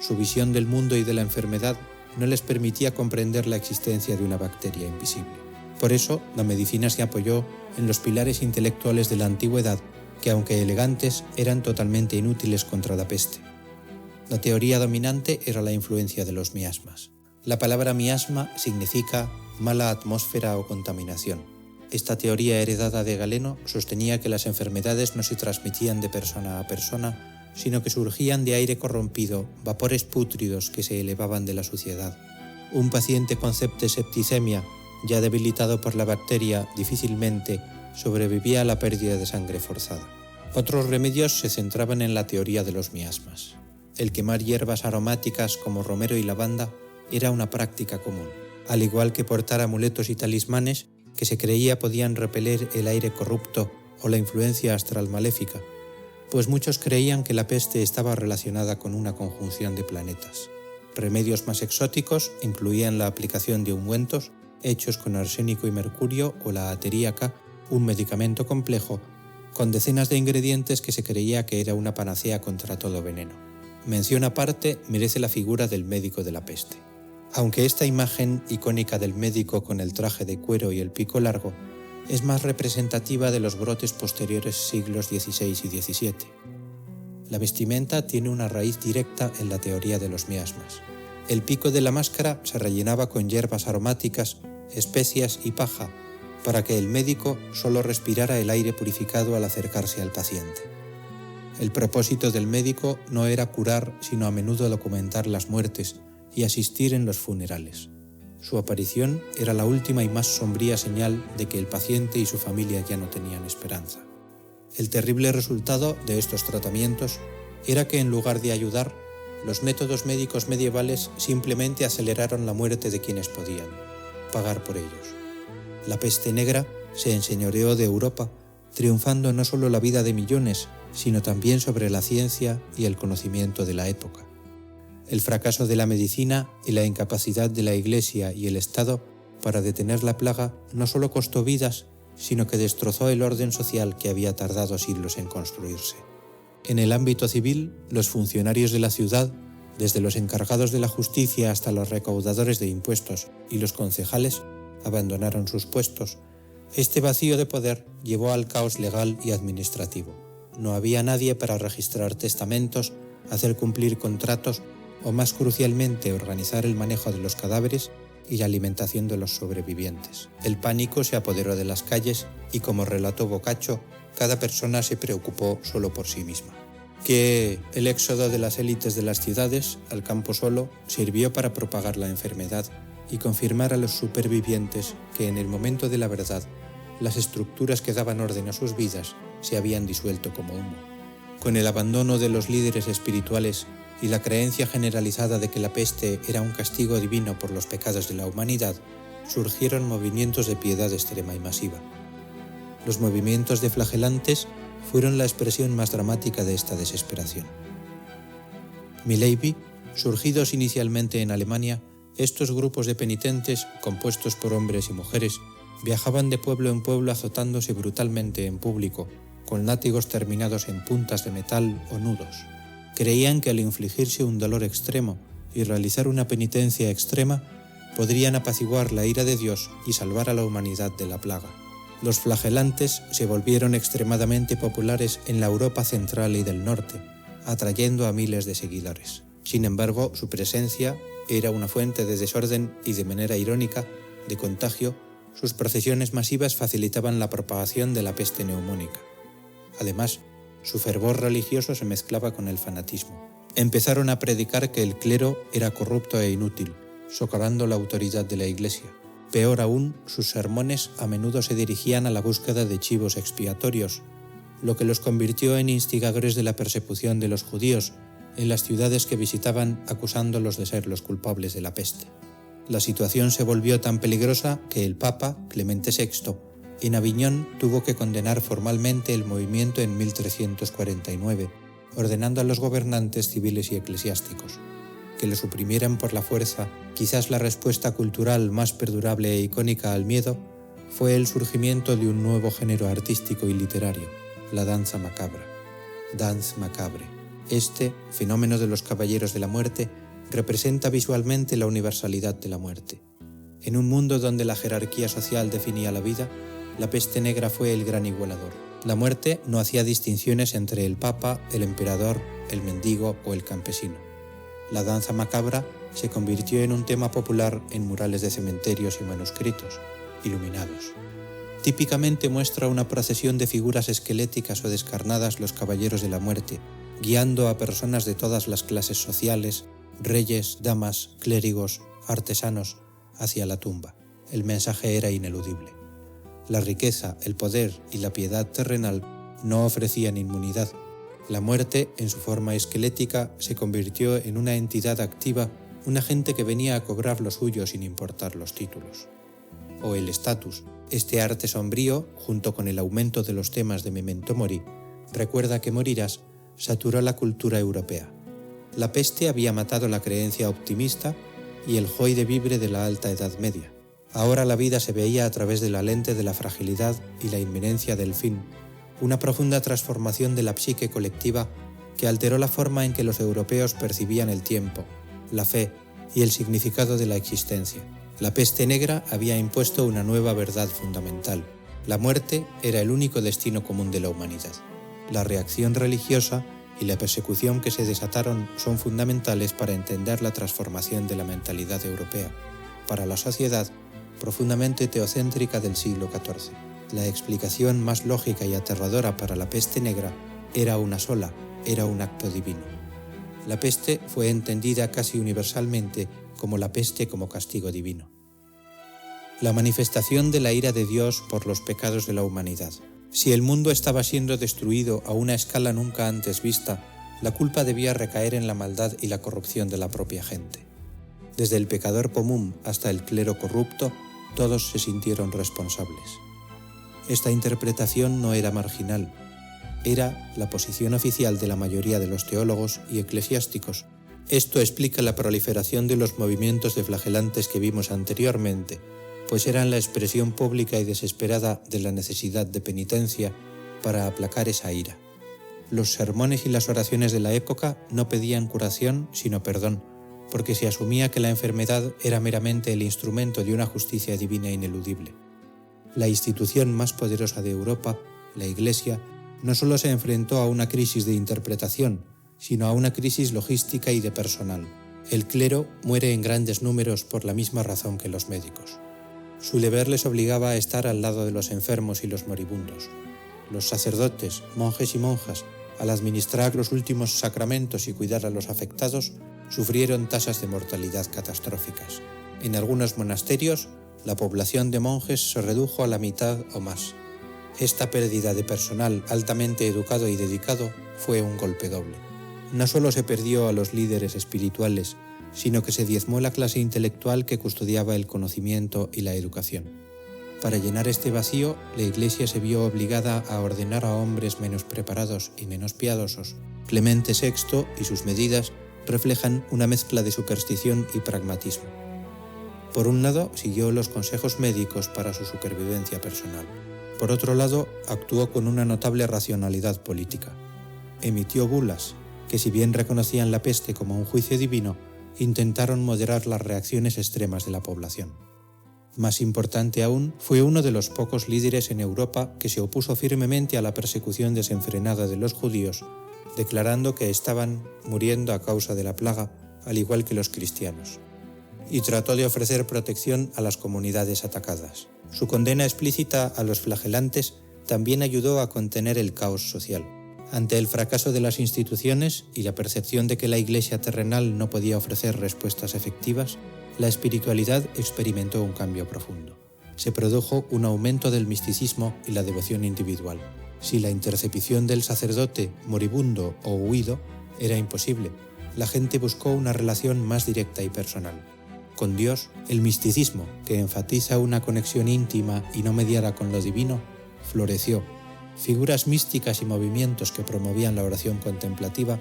Su visión del mundo y de la enfermedad no les permitía comprender la existencia de una bacteria invisible. Por eso, la medicina se apoyó en los pilares intelectuales de la antigüedad, que aunque elegantes, eran totalmente inútiles contra la peste. La teoría dominante era la influencia de los miasmas. La palabra miasma significa mala atmósfera o contaminación. Esta teoría heredada de Galeno sostenía que las enfermedades no se transmitían de persona a persona, sino que surgían de aire corrompido, vapores pútridos que se elevaban de la suciedad. Un paciente con septicemia, ya debilitado por la bacteria, difícilmente sobrevivía a la pérdida de sangre forzada. Otros remedios se centraban en la teoría de los miasmas. El quemar hierbas aromáticas como romero y lavanda era una práctica común, al igual que portar amuletos y talismanes que se creía podían repeler el aire corrupto o la influencia astral maléfica, pues muchos creían que la peste estaba relacionada con una conjunción de planetas. Remedios más exóticos incluían la aplicación de ungüentos hechos con arsénico y mercurio o la ateríaca, un medicamento complejo con decenas de ingredientes que se creía que era una panacea contra todo veneno. Mención aparte merece la figura del médico de la peste. Aunque esta imagen icónica del médico con el traje de cuero y el pico largo es más representativa de los brotes posteriores siglos XVI y XVII. La vestimenta tiene una raíz directa en la teoría de los miasmas. El pico de la máscara se rellenaba con hierbas aromáticas, especias y paja, para que el médico solo respirara el aire purificado al acercarse al paciente. El propósito del médico no era curar, sino a menudo documentar las muertes y asistir en los funerales. Su aparición era la última y más sombría señal de que el paciente y su familia ya no tenían esperanza. El terrible resultado de estos tratamientos era que en lugar de ayudar, los métodos médicos medievales simplemente aceleraron la muerte de quienes podían pagar por ellos. La peste negra se enseñoreó de Europa, triunfando no solo la vida de millones, sino también sobre la ciencia y el conocimiento de la época. El fracaso de la medicina y la incapacidad de la Iglesia y el Estado para detener la plaga no solo costó vidas, sino que destrozó el orden social que había tardado siglos en construirse. En el ámbito civil, los funcionarios de la ciudad, desde los encargados de la justicia hasta los recaudadores de impuestos y los concejales, abandonaron sus puestos. Este vacío de poder llevó al caos legal y administrativo. No había nadie para registrar testamentos, hacer cumplir contratos o, más crucialmente, organizar el manejo de los cadáveres y la alimentación de los sobrevivientes. El pánico se apoderó de las calles y, como relató Boccaccio, cada persona se preocupó solo por sí misma. Que el éxodo de las élites de las ciudades al campo solo sirvió para propagar la enfermedad y confirmar a los supervivientes que en el momento de la verdad las estructuras que daban orden a sus vidas se habían disuelto como humo. Con el abandono de los líderes espirituales y la creencia generalizada de que la peste era un castigo divino por los pecados de la humanidad, surgieron movimientos de piedad extrema y masiva. Los movimientos de flagelantes fueron la expresión más dramática de esta desesperación. Milevy, surgidos inicialmente en Alemania, estos grupos de penitentes, compuestos por hombres y mujeres, viajaban de pueblo en pueblo azotándose brutalmente en público, con látigos terminados en puntas de metal o nudos. Creían que al infligirse un dolor extremo y realizar una penitencia extrema, podrían apaciguar la ira de Dios y salvar a la humanidad de la plaga. Los flagelantes se volvieron extremadamente populares en la Europa central y del norte, atrayendo a miles de seguidores. Sin embargo, su presencia era una fuente de desorden y, de manera irónica, de contagio. Sus procesiones masivas facilitaban la propagación de la peste neumónica. Además, su fervor religioso se mezclaba con el fanatismo. Empezaron a predicar que el clero era corrupto e inútil, socavando la autoridad de la Iglesia. Peor aún, sus sermones a menudo se dirigían a la búsqueda de chivos expiatorios, lo que los convirtió en instigadores de la persecución de los judíos en las ciudades que visitaban, acusándolos de ser los culpables de la peste. La situación se volvió tan peligrosa que el Papa, Clemente VI, en Aviñón tuvo que condenar formalmente el movimiento en 1349, ordenando a los gobernantes civiles y eclesiásticos que lo suprimieran por la fuerza. Quizás la respuesta cultural más perdurable e icónica al miedo fue el surgimiento de un nuevo género artístico y literario, la danza macabra. Danse macabre. Este fenómeno de los caballeros de la muerte representa visualmente la universalidad de la muerte. En un mundo donde la jerarquía social definía la vida, la peste negra fue el gran igualador. La muerte no hacía distinciones entre el papa, el emperador, el mendigo o el campesino. La danza macabra se convirtió en un tema popular en murales de cementerios y manuscritos, iluminados. Típicamente muestra una procesión de figuras esqueléticas o descarnadas los caballeros de la muerte, guiando a personas de todas las clases sociales, reyes, damas, clérigos, artesanos, hacia la tumba. El mensaje era ineludible. La riqueza, el poder y la piedad terrenal no ofrecían inmunidad. La muerte, en su forma esquelética, se convirtió en una entidad activa, una gente que venía a cobrar lo suyo sin importar los títulos. O el estatus, este arte sombrío, junto con el aumento de los temas de Memento Mori, recuerda que morirás, saturó la cultura europea. La peste había matado la creencia optimista y el joie de vivre de la Alta Edad Media. Ahora la vida se veía a través de la lente de la fragilidad y la inminencia del fin, una profunda transformación de la psique colectiva que alteró la forma en que los europeos percibían el tiempo, la fe y el significado de la existencia. La peste negra había impuesto una nueva verdad fundamental. La muerte era el único destino común de la humanidad. La reacción religiosa y la persecución que se desataron son fundamentales para entender la transformación de la mentalidad europea, para la sociedad profundamente teocéntrica del siglo XIV. La explicación más lógica y aterradora para la peste negra era una sola, era un acto divino. La peste fue entendida casi universalmente como la peste como castigo divino. La manifestación de la ira de Dios por los pecados de la humanidad. Si el mundo estaba siendo destruido a una escala nunca antes vista, la culpa debía recaer en la maldad y la corrupción de la propia gente. Desde el pecador común hasta el clero corrupto, todos se sintieron responsables. Esta interpretación no era marginal, era la posición oficial de la mayoría de los teólogos y eclesiásticos. Esto explica la proliferación de los movimientos deflagelantes que vimos anteriormente, pues eran la expresión pública y desesperada de la necesidad de penitencia para aplacar esa ira. Los sermones y las oraciones de la época no pedían curación, sino perdón, porque se asumía que la enfermedad era meramente el instrumento de una justicia divina ineludible. La institución más poderosa de Europa, la Iglesia, no solo se enfrentó a una crisis de interpretación, sino a una crisis logística y de personal. El clero muere en grandes números por la misma razón que los médicos. Su deber les obligaba a estar al lado de los enfermos y los moribundos. Los sacerdotes, monjes y monjas, al administrar los últimos sacramentos y cuidar a los afectados, sufrieron tasas de mortalidad catastróficas. En algunos monasterios, la población de monjes se redujo a la mitad o más. Esta pérdida de personal altamente educado y dedicado fue un golpe doble. No solo se perdió a los líderes espirituales, sino que se diezmó la clase intelectual que custodiaba el conocimiento y la educación. Para llenar este vacío, la Iglesia se vio obligada a ordenar a hombres menos preparados y menos piadosos. Clemente VI y sus medidas reflejan una mezcla de superstición y pragmatismo. Por un lado, siguió los consejos médicos para su supervivencia personal. Por otro lado, actuó con una notable racionalidad política. Emitió bulas que, si bien reconocían la peste como un juicio divino, intentaron moderar las reacciones extremas de la población. Más importante aún, fue uno de los pocos líderes en Europa que se opuso firmemente a la persecución desenfrenada de los judíos, declarando que estaban muriendo a causa de la plaga, al igual que los cristianos, y trató de ofrecer protección a las comunidades atacadas. Su condena explícita a los flagelantes también ayudó a contener el caos social. Ante el fracaso de las instituciones y la percepción de que la Iglesia terrenal no podía ofrecer respuestas efectivas, la espiritualidad experimentó un cambio profundo. Se produjo un aumento del misticismo y la devoción individual. Si la intercepción del sacerdote, moribundo o huido, era imposible, la gente buscó una relación más directa y personal. Con Dios, el misticismo, que enfatiza una conexión íntima y no mediada con lo divino, floreció. Figuras místicas y movimientos que promovían la oración contemplativa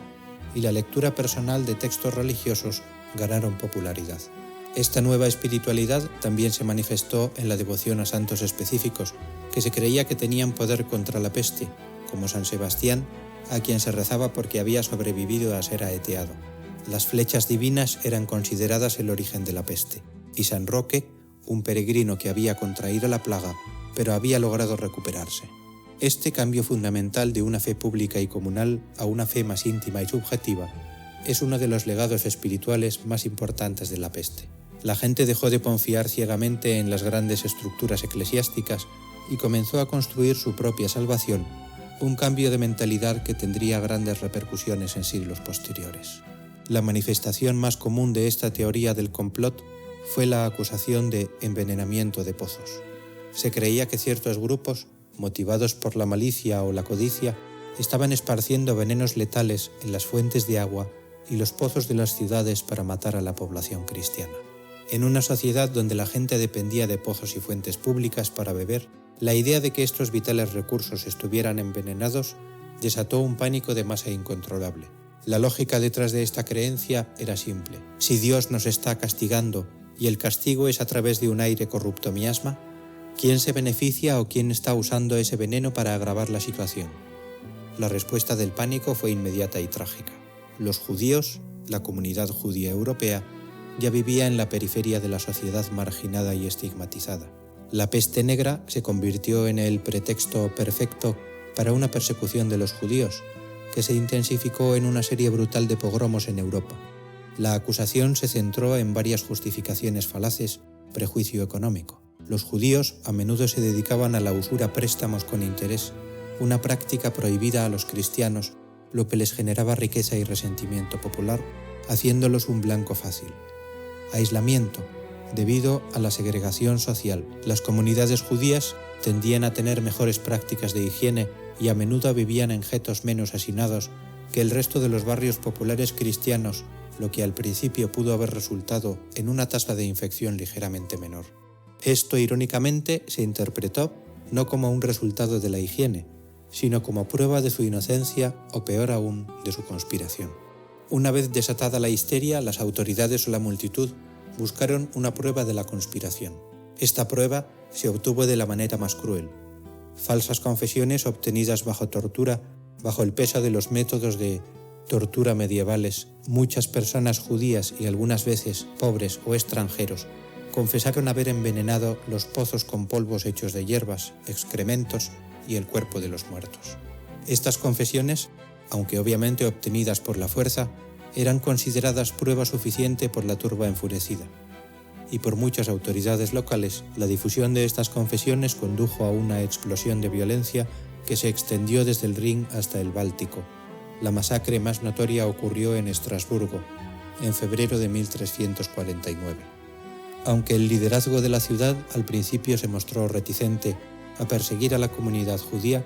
y la lectura personal de textos religiosos ganaron popularidad. Esta nueva espiritualidad también se manifestó en la devoción a santos específicos, que se creía que tenían poder contra la peste, como San Sebastián, a quien se rezaba porque había sobrevivido a ser aeteado. Las flechas divinas eran consideradas el origen de la peste, y San Roque, un peregrino que había contraído la plaga, pero había logrado recuperarse. Este cambio fundamental de una fe pública y comunal a una fe más íntima y subjetiva es uno de los legados espirituales más importantes de la peste. La gente dejó de confiar ciegamente en las grandes estructuras eclesiásticas y comenzó a construir su propia salvación, un cambio de mentalidad que tendría grandes repercusiones en siglos posteriores. La manifestación más común de esta teoría del complot fue la acusación de envenenamiento de pozos. Se creía que ciertos grupos, motivados por la malicia o la codicia, estaban esparciendo venenos letales en las fuentes de agua y los pozos de las ciudades para matar a la población cristiana. En una sociedad donde la gente dependía de pozos y fuentes públicas para beber, la idea de que estos vitales recursos estuvieran envenenados desató un pánico de masa incontrolable. La lógica detrás de esta creencia era simple. Si Dios nos está castigando y el castigo es a través de un aire corrupto miasma, ¿quién se beneficia o quién está usando ese veneno para agravar la situación? La respuesta del pánico fue inmediata y trágica. Los judíos, la comunidad judía europea, ya vivía en la periferia de la sociedad marginada y estigmatizada. La peste negra se convirtió en el pretexto perfecto para una persecución de los judíos, que se intensificó en una serie brutal de pogromos en Europa. La acusación se centró en varias justificaciones falaces, prejuicio económico. Los judíos a menudo se dedicaban a la usura préstamos con interés, una práctica prohibida a los cristianos, lo que les generaba riqueza y resentimiento popular, haciéndolos un blanco fácil. Aislamiento. Debido a la segregación social, las comunidades judías tendían a tener mejores prácticas de higiene y a menudo vivían en ghetos menos hacinados que el resto de los barrios populares cristianos, lo que al principio pudo haber resultado en una tasa de infección ligeramente menor. Esto, irónicamente, se interpretó no como un resultado de la higiene, sino como prueba de su inocencia o, peor aún, de su conspiración. Una vez desatada la histeria, las autoridades o la multitud buscaron una prueba de la conspiración. Esta prueba se obtuvo de la manera más cruel. Falsas confesiones obtenidas bajo tortura, bajo el peso de los métodos de tortura medievales. Muchas personas judías y algunas veces pobres o extranjeros confesaron haber envenenado los pozos con polvos hechos de hierbas, excrementos y el cuerpo de los muertos. Estas confesiones, aunque obviamente obtenidas por la fuerza, eran consideradas prueba suficiente por la turba enfurecida. Y por muchas autoridades locales, la difusión de estas confesiones condujo a una explosión de violencia que se extendió desde el Rin hasta el Báltico. La masacre más notoria ocurrió en Estrasburgo, en febrero de 1349. Aunque el liderazgo de la ciudad al principio se mostró reticente a perseguir a la comunidad judía,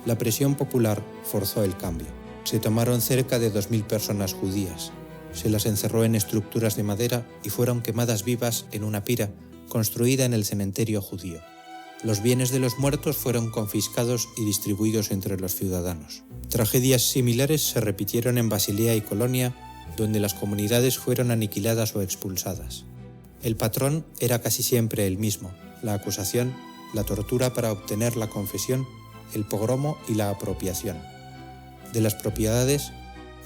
la presión popular forzó el cambio. Se tomaron cerca de 2000 personas judías. Se las encerró en estructuras de madera y fueron quemadas vivas en una pira construida en el cementerio judío. Los bienes de los muertos fueron confiscados y distribuidos entre los ciudadanos. Tragedias similares se repitieron en Basilea y Colonia, donde las comunidades fueron aniquiladas o expulsadas. El patrón era casi siempre el mismo: la acusación, la tortura para obtener la confesión, el pogromo y la apropiación. De las propiedades,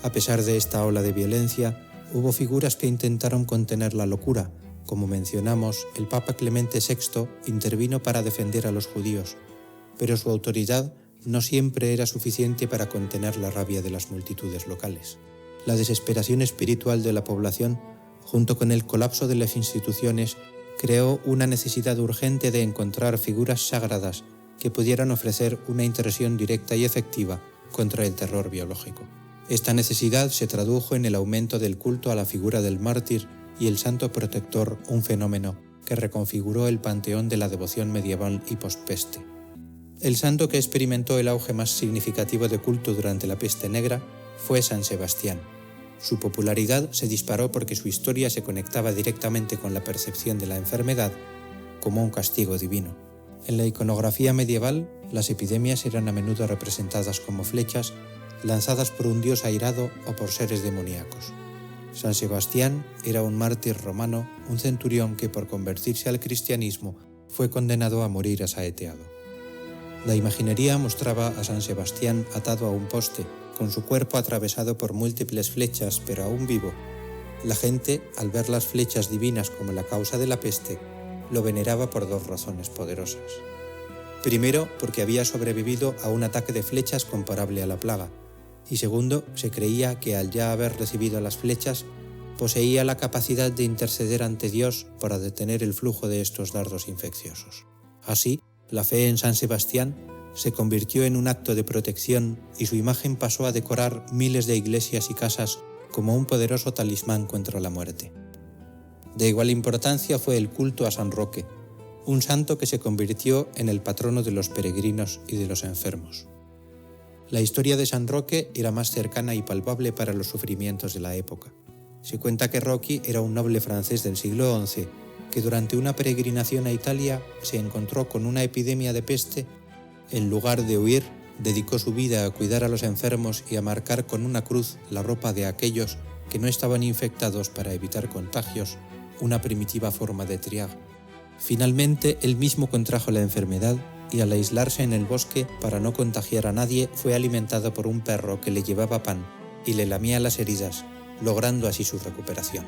a pesar de esta ola de violencia, hubo figuras que intentaron contener la locura. Como mencionamos, el Papa Clemente VI intervino para defender a los judíos, pero su autoridad no siempre era suficiente para contener la rabia de las multitudes locales. La desesperación espiritual de la población, junto con el colapso de las instituciones, creó una necesidad urgente de encontrar figuras sagradas que pudieran ofrecer una intercesión directa y efectiva contra el terror biológico. Esta necesidad se tradujo en el aumento del culto a la figura del mártir y el santo protector, un fenómeno que reconfiguró el panteón de la devoción medieval y pospeste. El santo que experimentó el auge más significativo de culto durante la peste negra fue San Sebastián. Su popularidad se disparó porque su historia se conectaba directamente con la percepción de la enfermedad como un castigo divino. En la iconografía medieval, las epidemias eran a menudo representadas como flechas lanzadas por un dios airado o por seres demoníacos. San Sebastián era un mártir romano, un centurión que por convertirse al cristianismo fue condenado a morir asaeteado. La imaginería mostraba a San Sebastián atado a un poste, con su cuerpo atravesado por múltiples flechas, pero aún vivo. La gente, al ver las flechas divinas como la causa de la peste, lo veneraba por dos razones poderosas. Primero, porque había sobrevivido a un ataque de flechas comparable a la plaga, y segundo, se creía que al ya haber recibido las flechas, poseía la capacidad de interceder ante Dios para detener el flujo de estos dardos infecciosos. Así, la fe en San Sebastián se convirtió en un acto de protección y su imagen pasó a decorar miles de iglesias y casas como un poderoso talismán contra la muerte. De igual importancia fue el culto a San Roque, un santo que se convirtió en el patrono de los peregrinos y de los enfermos. La historia de San Roque era más cercana y palpable para los sufrimientos de la época. Se cuenta que Roque era un noble francés del siglo XI que durante una peregrinación a Italia se encontró con una epidemia de peste. En lugar de huir, dedicó su vida a cuidar a los enfermos y a marcar con una cruz la ropa de aquellos que no estaban infectados para evitar contagios, una primitiva forma de triag. Finalmente, él mismo contrajo la enfermedad y al aislarse en el bosque para no contagiar a nadie fue alimentado por un perro que le llevaba pan y le lamía las heridas, logrando así su recuperación.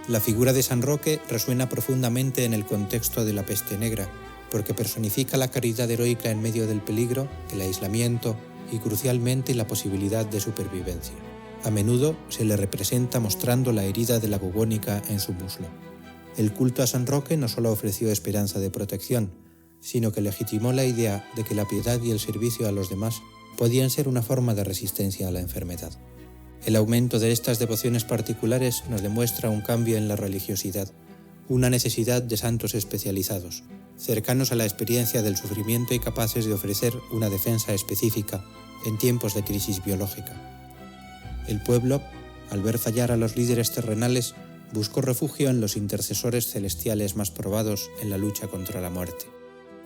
La figura de San Roque resuena profundamente en el contexto de la peste negra, porque personifica la caridad heroica en medio del peligro, el aislamiento y crucialmente la posibilidad de supervivencia. A menudo se le representa mostrando la herida de la bubónica en su muslo. El culto a San Roque no solo ofreció esperanza de protección, sino que legitimó la idea de que la piedad y el servicio a los demás podían ser una forma de resistencia a la enfermedad. El aumento de estas devociones particulares nos demuestra un cambio en la religiosidad, una necesidad de santos especializados, cercanos a la experiencia del sufrimiento y capaces de ofrecer una defensa específica en tiempos de crisis biológica. El pueblo, al ver fallar a los líderes terrenales, buscó refugio en los intercesores celestiales más probados en la lucha contra la muerte.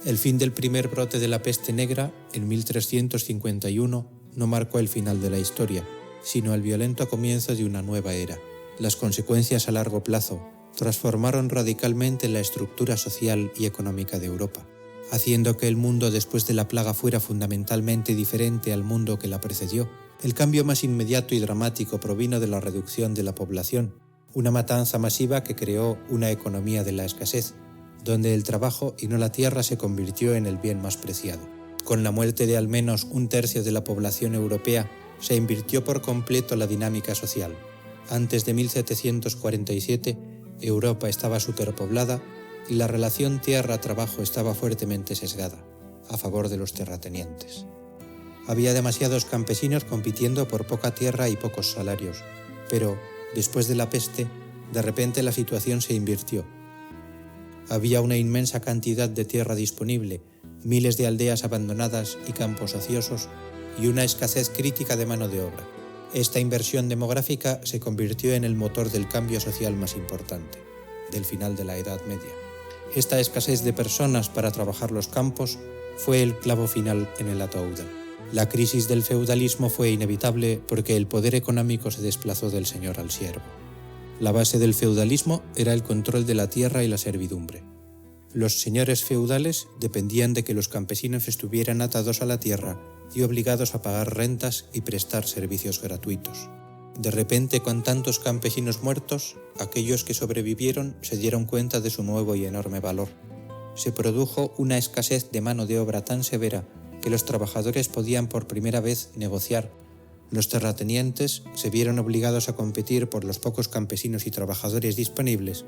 El fin del primer brote de la peste negra, en 1351, no marcó el final de la historia, sino el violento comienzo de una nueva era. Las consecuencias a largo plazo transformaron radicalmente la estructura social y económica de Europa, haciendo que el mundo después de la plaga fuera fundamentalmente diferente al mundo que la precedió. El cambio más inmediato y dramático provino de la reducción de la población, una matanza masiva que creó una economía de la escasez, donde el trabajo y no la tierra se convirtió en el bien más preciado. Con la muerte de al menos un tercio de la población europea, se invirtió por completo la dinámica social. Antes de 1747, Europa estaba superpoblada y la relación tierra-trabajo estaba fuertemente sesgada, a favor de los terratenientes. Había demasiados campesinos compitiendo por poca tierra y pocos salarios, pero, después de la peste, de repente la situación se invirtió. Había una inmensa cantidad de tierra disponible, miles de aldeas abandonadas y campos ociosos, y una escasez crítica de mano de obra. Esta inversión demográfica se convirtió en el motor del cambio social más importante, del final de la Edad Media. Esta escasez de personas para trabajar los campos fue el clavo final en el ataúd. La crisis del feudalismo fue inevitable porque el poder económico se desplazó del señor al siervo. La base del feudalismo era el control de la tierra y la servidumbre. Los señores feudales dependían de que los campesinos estuvieran atados a la tierra y obligados a pagar rentas y prestar servicios gratuitos. De repente, con tantos campesinos muertos, aquellos que sobrevivieron se dieron cuenta de su nuevo y enorme valor. Se produjo una escasez de mano de obra tan severa que los trabajadores podían por primera vez negociar. Los terratenientes se vieron obligados a competir por los pocos campesinos y trabajadores disponibles,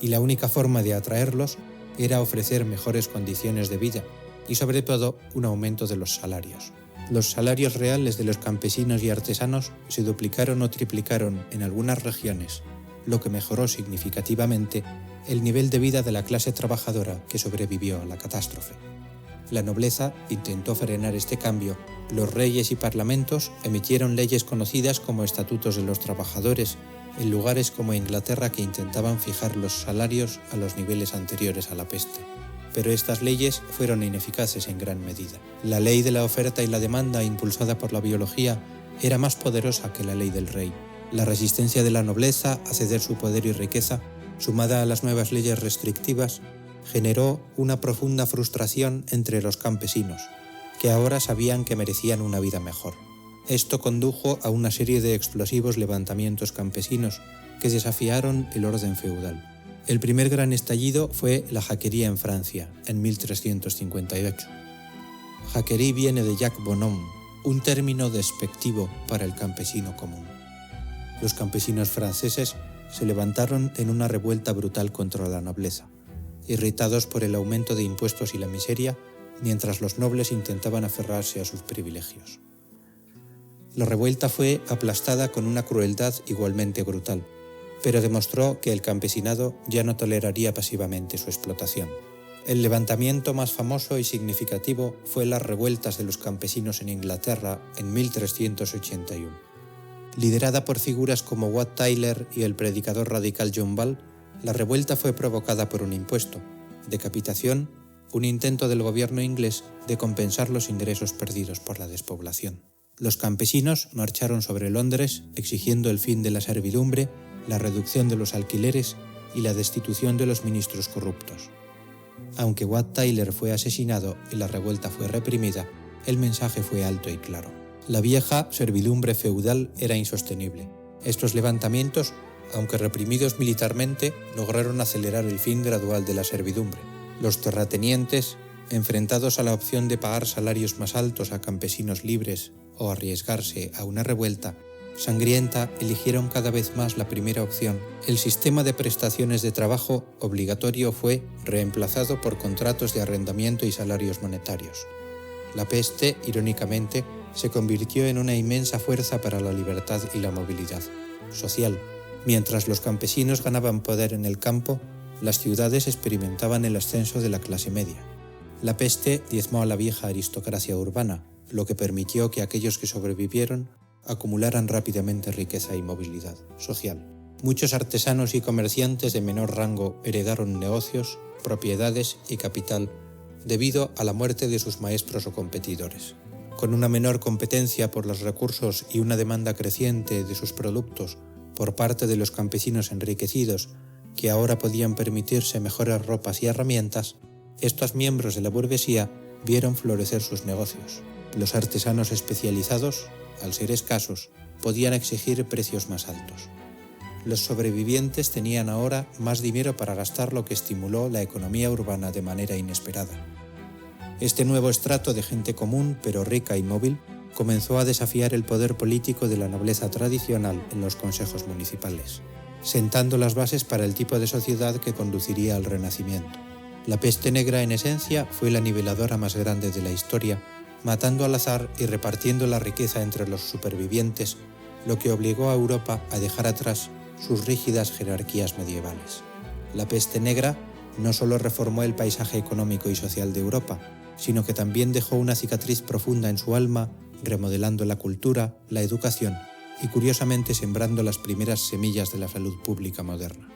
y la única forma de atraerlos era ofrecer mejores condiciones de vida y, sobre todo, un aumento de los salarios. Los salarios reales de los campesinos y artesanos se duplicaron o triplicaron en algunas regiones, lo que mejoró significativamente el nivel de vida de la clase trabajadora que sobrevivió a la catástrofe. La nobleza intentó frenar este cambio. Los reyes y parlamentos emitieron leyes conocidas como estatutos de los trabajadores en lugares como Inglaterra, que intentaban fijar los salarios a los niveles anteriores a la peste. Pero estas leyes fueron ineficaces en gran medida. La ley de la oferta y la demanda, impulsada por la biología, era más poderosa que la ley del rey. La resistencia de la nobleza a ceder su poder y riqueza, sumada a las nuevas leyes restrictivas, generó una profunda frustración entre los campesinos, que ahora sabían que merecían una vida mejor. Esto condujo a una serie de explosivos levantamientos campesinos que desafiaron el orden feudal. El primer gran estallido fue la jacquería en Francia, en 1358. Jacquerie viene de Jacques Bonhomme, un término despectivo para el campesino común. Los campesinos franceses se levantaron en una revuelta brutal contra la nobleza, irritados por el aumento de impuestos y la miseria, mientras los nobles intentaban aferrarse a sus privilegios. La revuelta fue aplastada con una crueldad igualmente brutal, pero demostró que el campesinado ya no toleraría pasivamente su explotación. El levantamiento más famoso y significativo fue las revueltas de los campesinos en Inglaterra en 1381. Liderada por figuras como Wat Tyler y el predicador radical John Ball, la revuelta fue provocada por un impuesto, decapitación, un intento del gobierno inglés de compensar los ingresos perdidos por la despoblación. Los campesinos marcharon sobre Londres exigiendo el fin de la servidumbre, la reducción de los alquileres y la destitución de los ministros corruptos. Aunque Wat Tyler fue asesinado y la revuelta fue reprimida, el mensaje fue alto y claro. La vieja servidumbre feudal era insostenible. Estos levantamientos, aunque reprimidos militarmente, lograron acelerar el fin gradual de la servidumbre. Los terratenientes, enfrentados a la opción de pagar salarios más altos a campesinos libres o arriesgarse a una revuelta sangrienta, eligieron cada vez más la primera opción. El sistema de prestaciones de trabajo obligatorio fue reemplazado por contratos de arrendamiento y salarios monetarios. La peste, irónicamente, se convirtió en una inmensa fuerza para la libertad y la movilidad social. Mientras los campesinos ganaban poder en el campo, las ciudades experimentaban el ascenso de la clase media. La peste diezmó a la vieja aristocracia urbana, lo que permitió que aquellos que sobrevivieron acumularan rápidamente riqueza y movilidad social. Muchos artesanos y comerciantes de menor rango heredaron negocios, propiedades y capital debido a la muerte de sus maestros o competidores. Con una menor competencia por los recursos y una demanda creciente de sus productos por parte de los campesinos enriquecidos que ahora podían permitirse mejores ropas y herramientas, estos miembros de la burguesía vieron florecer sus negocios. Los artesanos especializados, al ser escasos, podían exigir precios más altos. Los sobrevivientes tenían ahora más dinero para gastar, lo que estimuló la economía urbana de manera inesperada. Este nuevo estrato de gente común, pero rica y móvil, comenzó a desafiar el poder político de la nobleza tradicional en los consejos municipales, sentando las bases para el tipo de sociedad que conduciría al Renacimiento. La peste negra, en esencia, fue la niveladora más grande de la historia, matando al azar y repartiendo la riqueza entre los supervivientes, lo que obligó a Europa a dejar atrás sus rígidas jerarquías medievales. La peste negra no solo reformó el paisaje económico y social de Europa, sino que también dejó una cicatriz profunda en su alma, remodelando la cultura, la educación y curiosamente sembrando las primeras semillas de la salud pública moderna.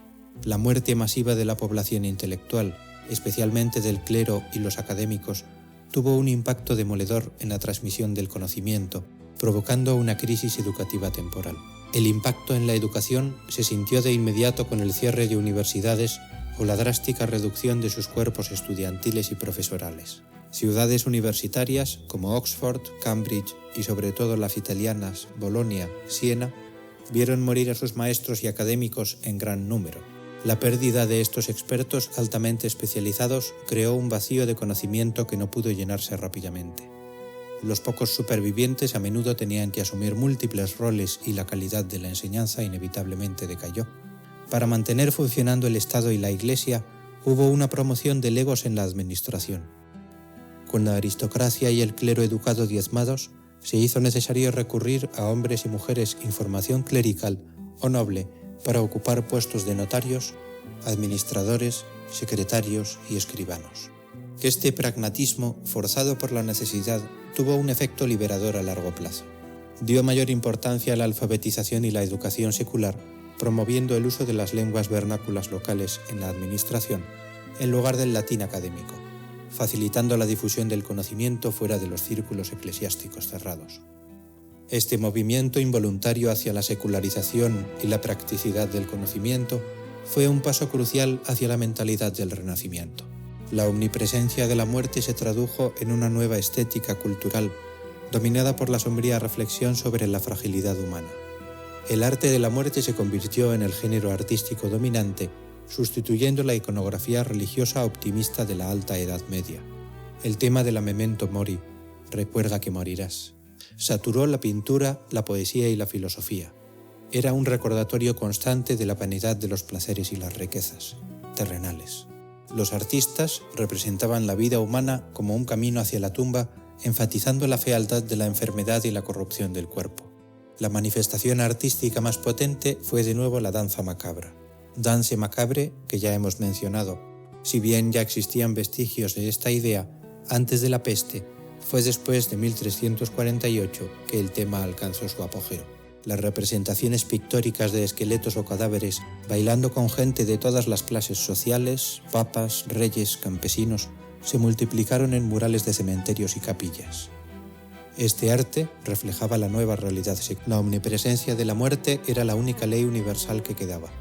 La muerte masiva de la población intelectual, especialmente del clero y los académicos, tuvo un impacto demoledor en la transmisión del conocimiento, provocando una crisis educativa temporal. El impacto en la educación se sintió de inmediato con el cierre de universidades o la drástica reducción de sus cuerpos estudiantiles y profesorales. Ciudades universitarias como Oxford, Cambridge y sobre todo las italianas Bolonia, Siena, vieron morir a sus maestros y académicos en gran número. La pérdida de estos expertos altamente especializados creó un vacío de conocimiento que no pudo llenarse rápidamente. Los pocos supervivientes a menudo tenían que asumir múltiples roles y la calidad de la enseñanza inevitablemente decayó. Para mantener funcionando el Estado y la Iglesia, hubo una promoción de legos en la administración. Con la aristocracia y el clero educado diezmados, se hizo necesario recurrir a hombres y mujeres en formación clerical o noble para ocupar puestos de notarios, administradores, secretarios y escribanos. Este pragmatismo, forzado por la necesidad, tuvo un efecto liberador a largo plazo. Dio mayor importancia a la alfabetización y la educación secular, promoviendo el uso de las lenguas vernáculas locales en la administración, en lugar del latín académico, facilitando la difusión del conocimiento fuera de los círculos eclesiásticos cerrados. Este movimiento involuntario hacia la secularización y la practicidad del conocimiento fue un paso crucial hacia la mentalidad del Renacimiento. La omnipresencia de la muerte se tradujo en una nueva estética cultural, dominada por la sombría reflexión sobre la fragilidad humana. El arte de la muerte se convirtió en el género artístico dominante, sustituyendo la iconografía religiosa optimista de la Alta Edad Media. El tema de la memento mori, recuerda que morirás, saturó la pintura, la poesía y la filosofía. Era un recordatorio constante de la vanidad de los placeres y las riquezas terrenales. Los artistas representaban la vida humana como un camino hacia la tumba, enfatizando la fealdad de la enfermedad y la corrupción del cuerpo. La manifestación artística más potente fue de nuevo la danza macabra. Danse macabre, que ya hemos mencionado. Si bien ya existían vestigios de esta idea antes de la peste, fue después de 1348 que el tema alcanzó su apogeo. Las representaciones pictóricas de esqueletos o cadáveres bailando con gente de todas las clases sociales, papas, reyes, campesinos, se multiplicaron en murales de cementerios y capillas. Este arte reflejaba la nueva realidad secular. La omnipresencia de la muerte era la única ley universal que quedaba.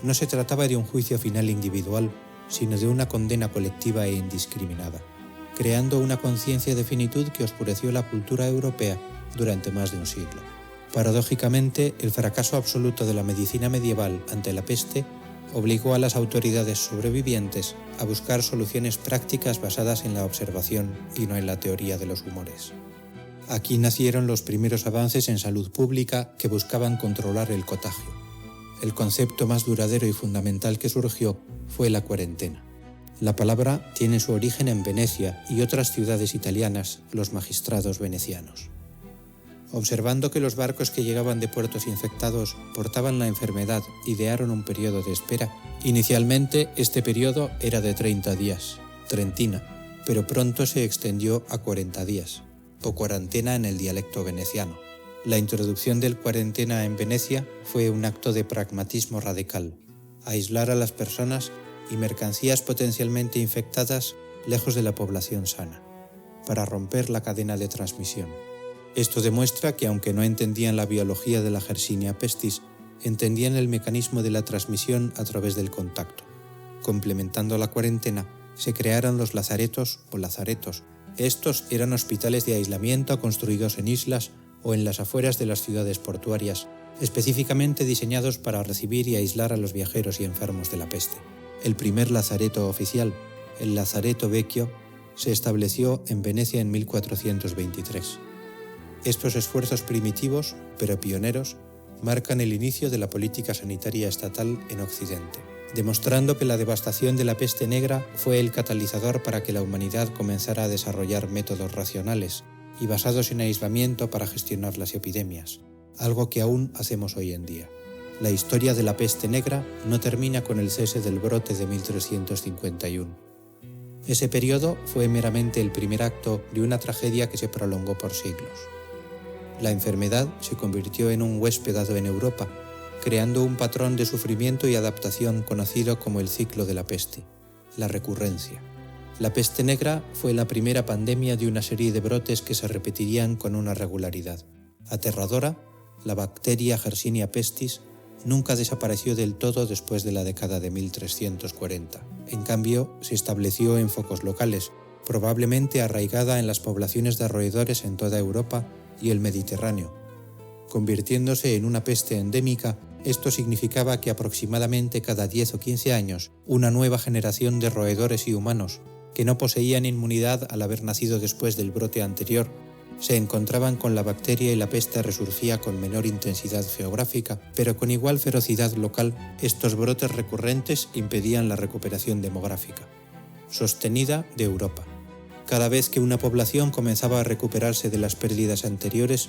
No se trataba de un juicio final individual, sino de una condena colectiva e indiscriminada, creando una conciencia de finitud que oscureció la cultura europea durante más de un siglo. Paradójicamente, el fracaso absoluto de la medicina medieval ante la peste obligó a las autoridades sobrevivientes a buscar soluciones prácticas basadas en la observación y no en la teoría de los humores. Aquí nacieron los primeros avances en salud pública que buscaban controlar el contagio. El concepto más duradero y fundamental que surgió fue la cuarentena. La palabra tiene su origen en Venecia y otras ciudades italianas, los magistrados venecianos. Observando que los barcos que llegaban de puertos infectados portaban la enfermedad, idearon un periodo de espera Inicialmente este periodo era de 30 días, trentina, pero pronto se extendió a 40 días, o cuarentena en el dialecto veneciano. La introducción del cuarentena en Venecia fue un acto de pragmatismo radical, aislar a las personas y mercancías potencialmente infectadas lejos de la población sana, para romper la cadena de transmisión. Esto demuestra que, aunque no entendían la biología de la Yersinia pestis, entendían el mecanismo de la transmisión a través del contacto. Complementando la cuarentena, se crearon los lazaretos o lazaretos. Estos eran hospitales de aislamiento construidos en islas o en las afueras de las ciudades portuarias, específicamente diseñados para recibir y aislar a los viajeros y enfermos de la peste. El primer lazareto oficial, el Lazaretto Vecchio, se estableció en Venecia en 1423. Estos esfuerzos primitivos, pero pioneros, marcan el inicio de la política sanitaria estatal en Occidente, demostrando que la devastación de la peste negra fue el catalizador para que la humanidad comenzara a desarrollar métodos racionales y basados en aislamiento para gestionar las epidemias, algo que aún hacemos hoy en día. La historia de la peste negra no termina con el cese del brote de 1351. Ese periodo fue meramente el primer acto de una tragedia que se prolongó por siglos. La enfermedad se convirtió en un huéspedado en Europa, creando un patrón de sufrimiento y adaptación conocido como el ciclo de la peste, la recurrencia. La peste negra fue la primera pandemia de una serie de brotes que se repetirían con una regularidad. Aterradora, la bacteria Yersinia pestis nunca desapareció del todo después de la década de 1340. En cambio, se estableció en focos locales, probablemente arraigada en las poblaciones de roedores en toda Europa y el Mediterráneo. Convirtiéndose en una peste endémica, esto significaba que aproximadamente cada 10 o 15 años, una nueva generación de roedores y humanos, que no poseían inmunidad al haber nacido después del brote anterior, se encontraban con la bacteria y la peste resurgía con menor intensidad geográfica, pero con igual ferocidad local. Estos brotes recurrentes impedían la recuperación demográfica, sostenida de Europa. Cada vez que una población comenzaba a recuperarse de las pérdidas anteriores,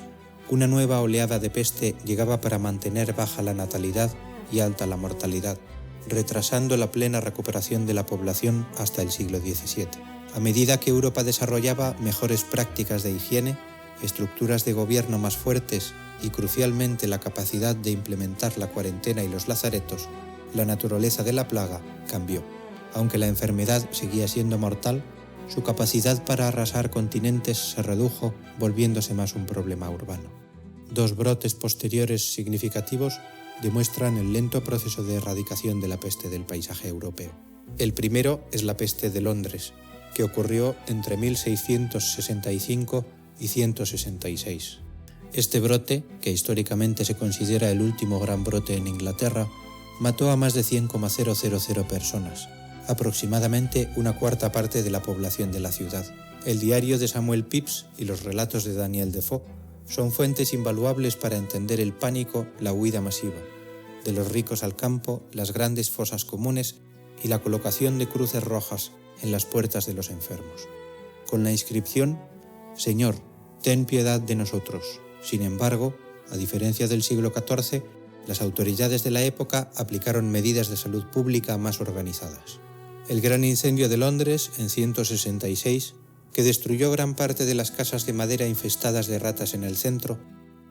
una nueva oleada de peste llegaba para mantener baja la natalidad y alta la mortalidad, retrasando la plena recuperación de la población hasta el siglo XVII. A medida que Europa desarrollaba mejores prácticas de higiene, estructuras de gobierno más fuertes y, crucialmente, la capacidad de implementar la cuarentena y los lazaretos, la naturaleza de la plaga cambió. Aunque la enfermedad seguía siendo mortal, su capacidad para arrasar continentes se redujo, volviéndose más un problema urbano. Dos brotes posteriores significativos demuestran el lento proceso de erradicación de la peste del paisaje europeo. El primero es la peste de Londres, que ocurrió entre 1665 y 166. Este brote, que históricamente se considera el último gran brote en Inglaterra, mató a más de 100,000 personas, aproximadamente una cuarta parte de la población de la ciudad. El diario de Samuel Pepys y los relatos de Daniel Defoe son fuentes invaluables para entender el pánico, la huida masiva, de los ricos al campo, las grandes fosas comunes y la colocación de cruces rojas en las puertas de los enfermos, con la inscripción «Señor, ten piedad de nosotros». Sin embargo, a diferencia del siglo XIV, las autoridades de la época aplicaron medidas de salud pública más organizadas. El gran incendio de Londres en 166, que destruyó gran parte de las casas de madera infestadas de ratas en el centro,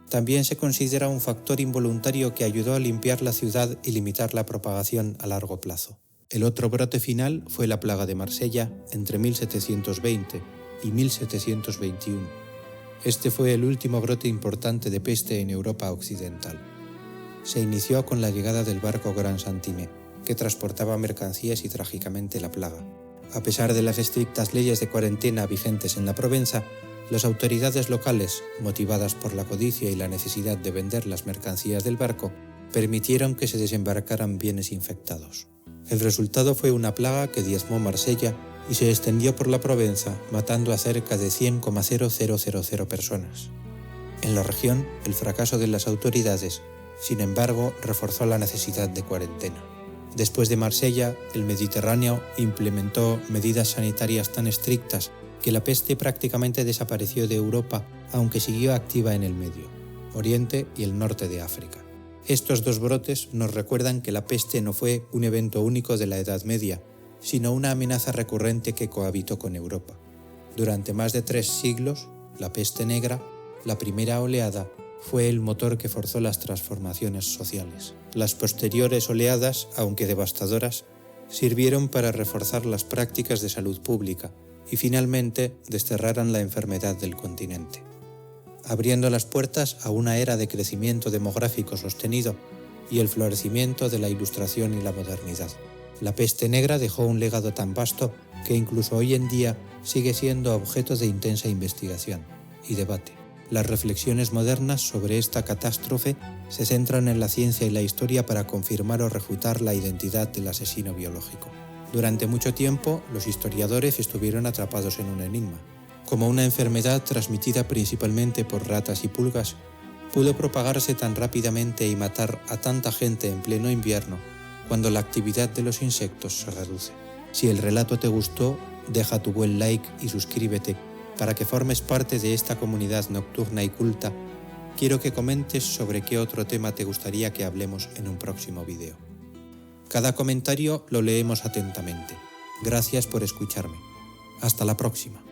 también se considera un factor involuntario que ayudó a limpiar la ciudad y limitar la propagación a largo plazo. El otro brote final fue la plaga de Marsella entre 1720 y 1721. Este fue el último brote importante de peste en Europa occidental. Se inició con la llegada del barco Gran Santime, que transportaba mercancías y trágicamente la plaga. A pesar de las estrictas leyes de cuarentena vigentes en la Provenza, las autoridades locales, motivadas por la codicia y la necesidad de vender las mercancías del barco, permitieron que se desembarcaran bienes infectados. El resultado fue una plaga que diezmó Marsella y se extendió por la Provenza, matando a cerca de 100,000 personas. En la región, el fracaso de las autoridades, sin embargo, reforzó la necesidad de cuarentena. Después de Marsella, el Mediterráneo implementó medidas sanitarias tan estrictas que la peste prácticamente desapareció de Europa, aunque siguió activa en el Medio Oriente y el norte de África. Estos dos brotes nos recuerdan que la peste no fue un evento único de la Edad Media, sino una amenaza recurrente que cohabitó con Europa. Durante más de 3 siglos, la peste negra, la primera oleada, fue el motor que forzó las transformaciones sociales. Las posteriores oleadas, aunque devastadoras, sirvieron para reforzar las prácticas de salud pública y finalmente desterraran la enfermedad del continente, abriendo las puertas a una era de crecimiento demográfico sostenido y el florecimiento de la Ilustración y la modernidad. La peste negra dejó un legado tan vasto que incluso hoy en día sigue siendo objeto de intensa investigación y debate. Las reflexiones modernas sobre esta catástrofe se centran en la ciencia y la historia para confirmar o refutar la identidad del asesino biológico. Durante mucho tiempo, los historiadores estuvieron atrapados en un enigma. Como una enfermedad transmitida principalmente por ratas y pulgas, pudo propagarse tan rápidamente y matar a tanta gente en pleno invierno cuando la actividad de los insectos se reduce. Si el relato te gustó, deja tu buen like y suscríbete para que formes parte de esta comunidad nocturna y culta. Quiero que comentes sobre qué otro tema te gustaría que hablemos en un próximo video. Cada comentario lo leemos atentamente. Gracias por escucharme. Hasta la próxima.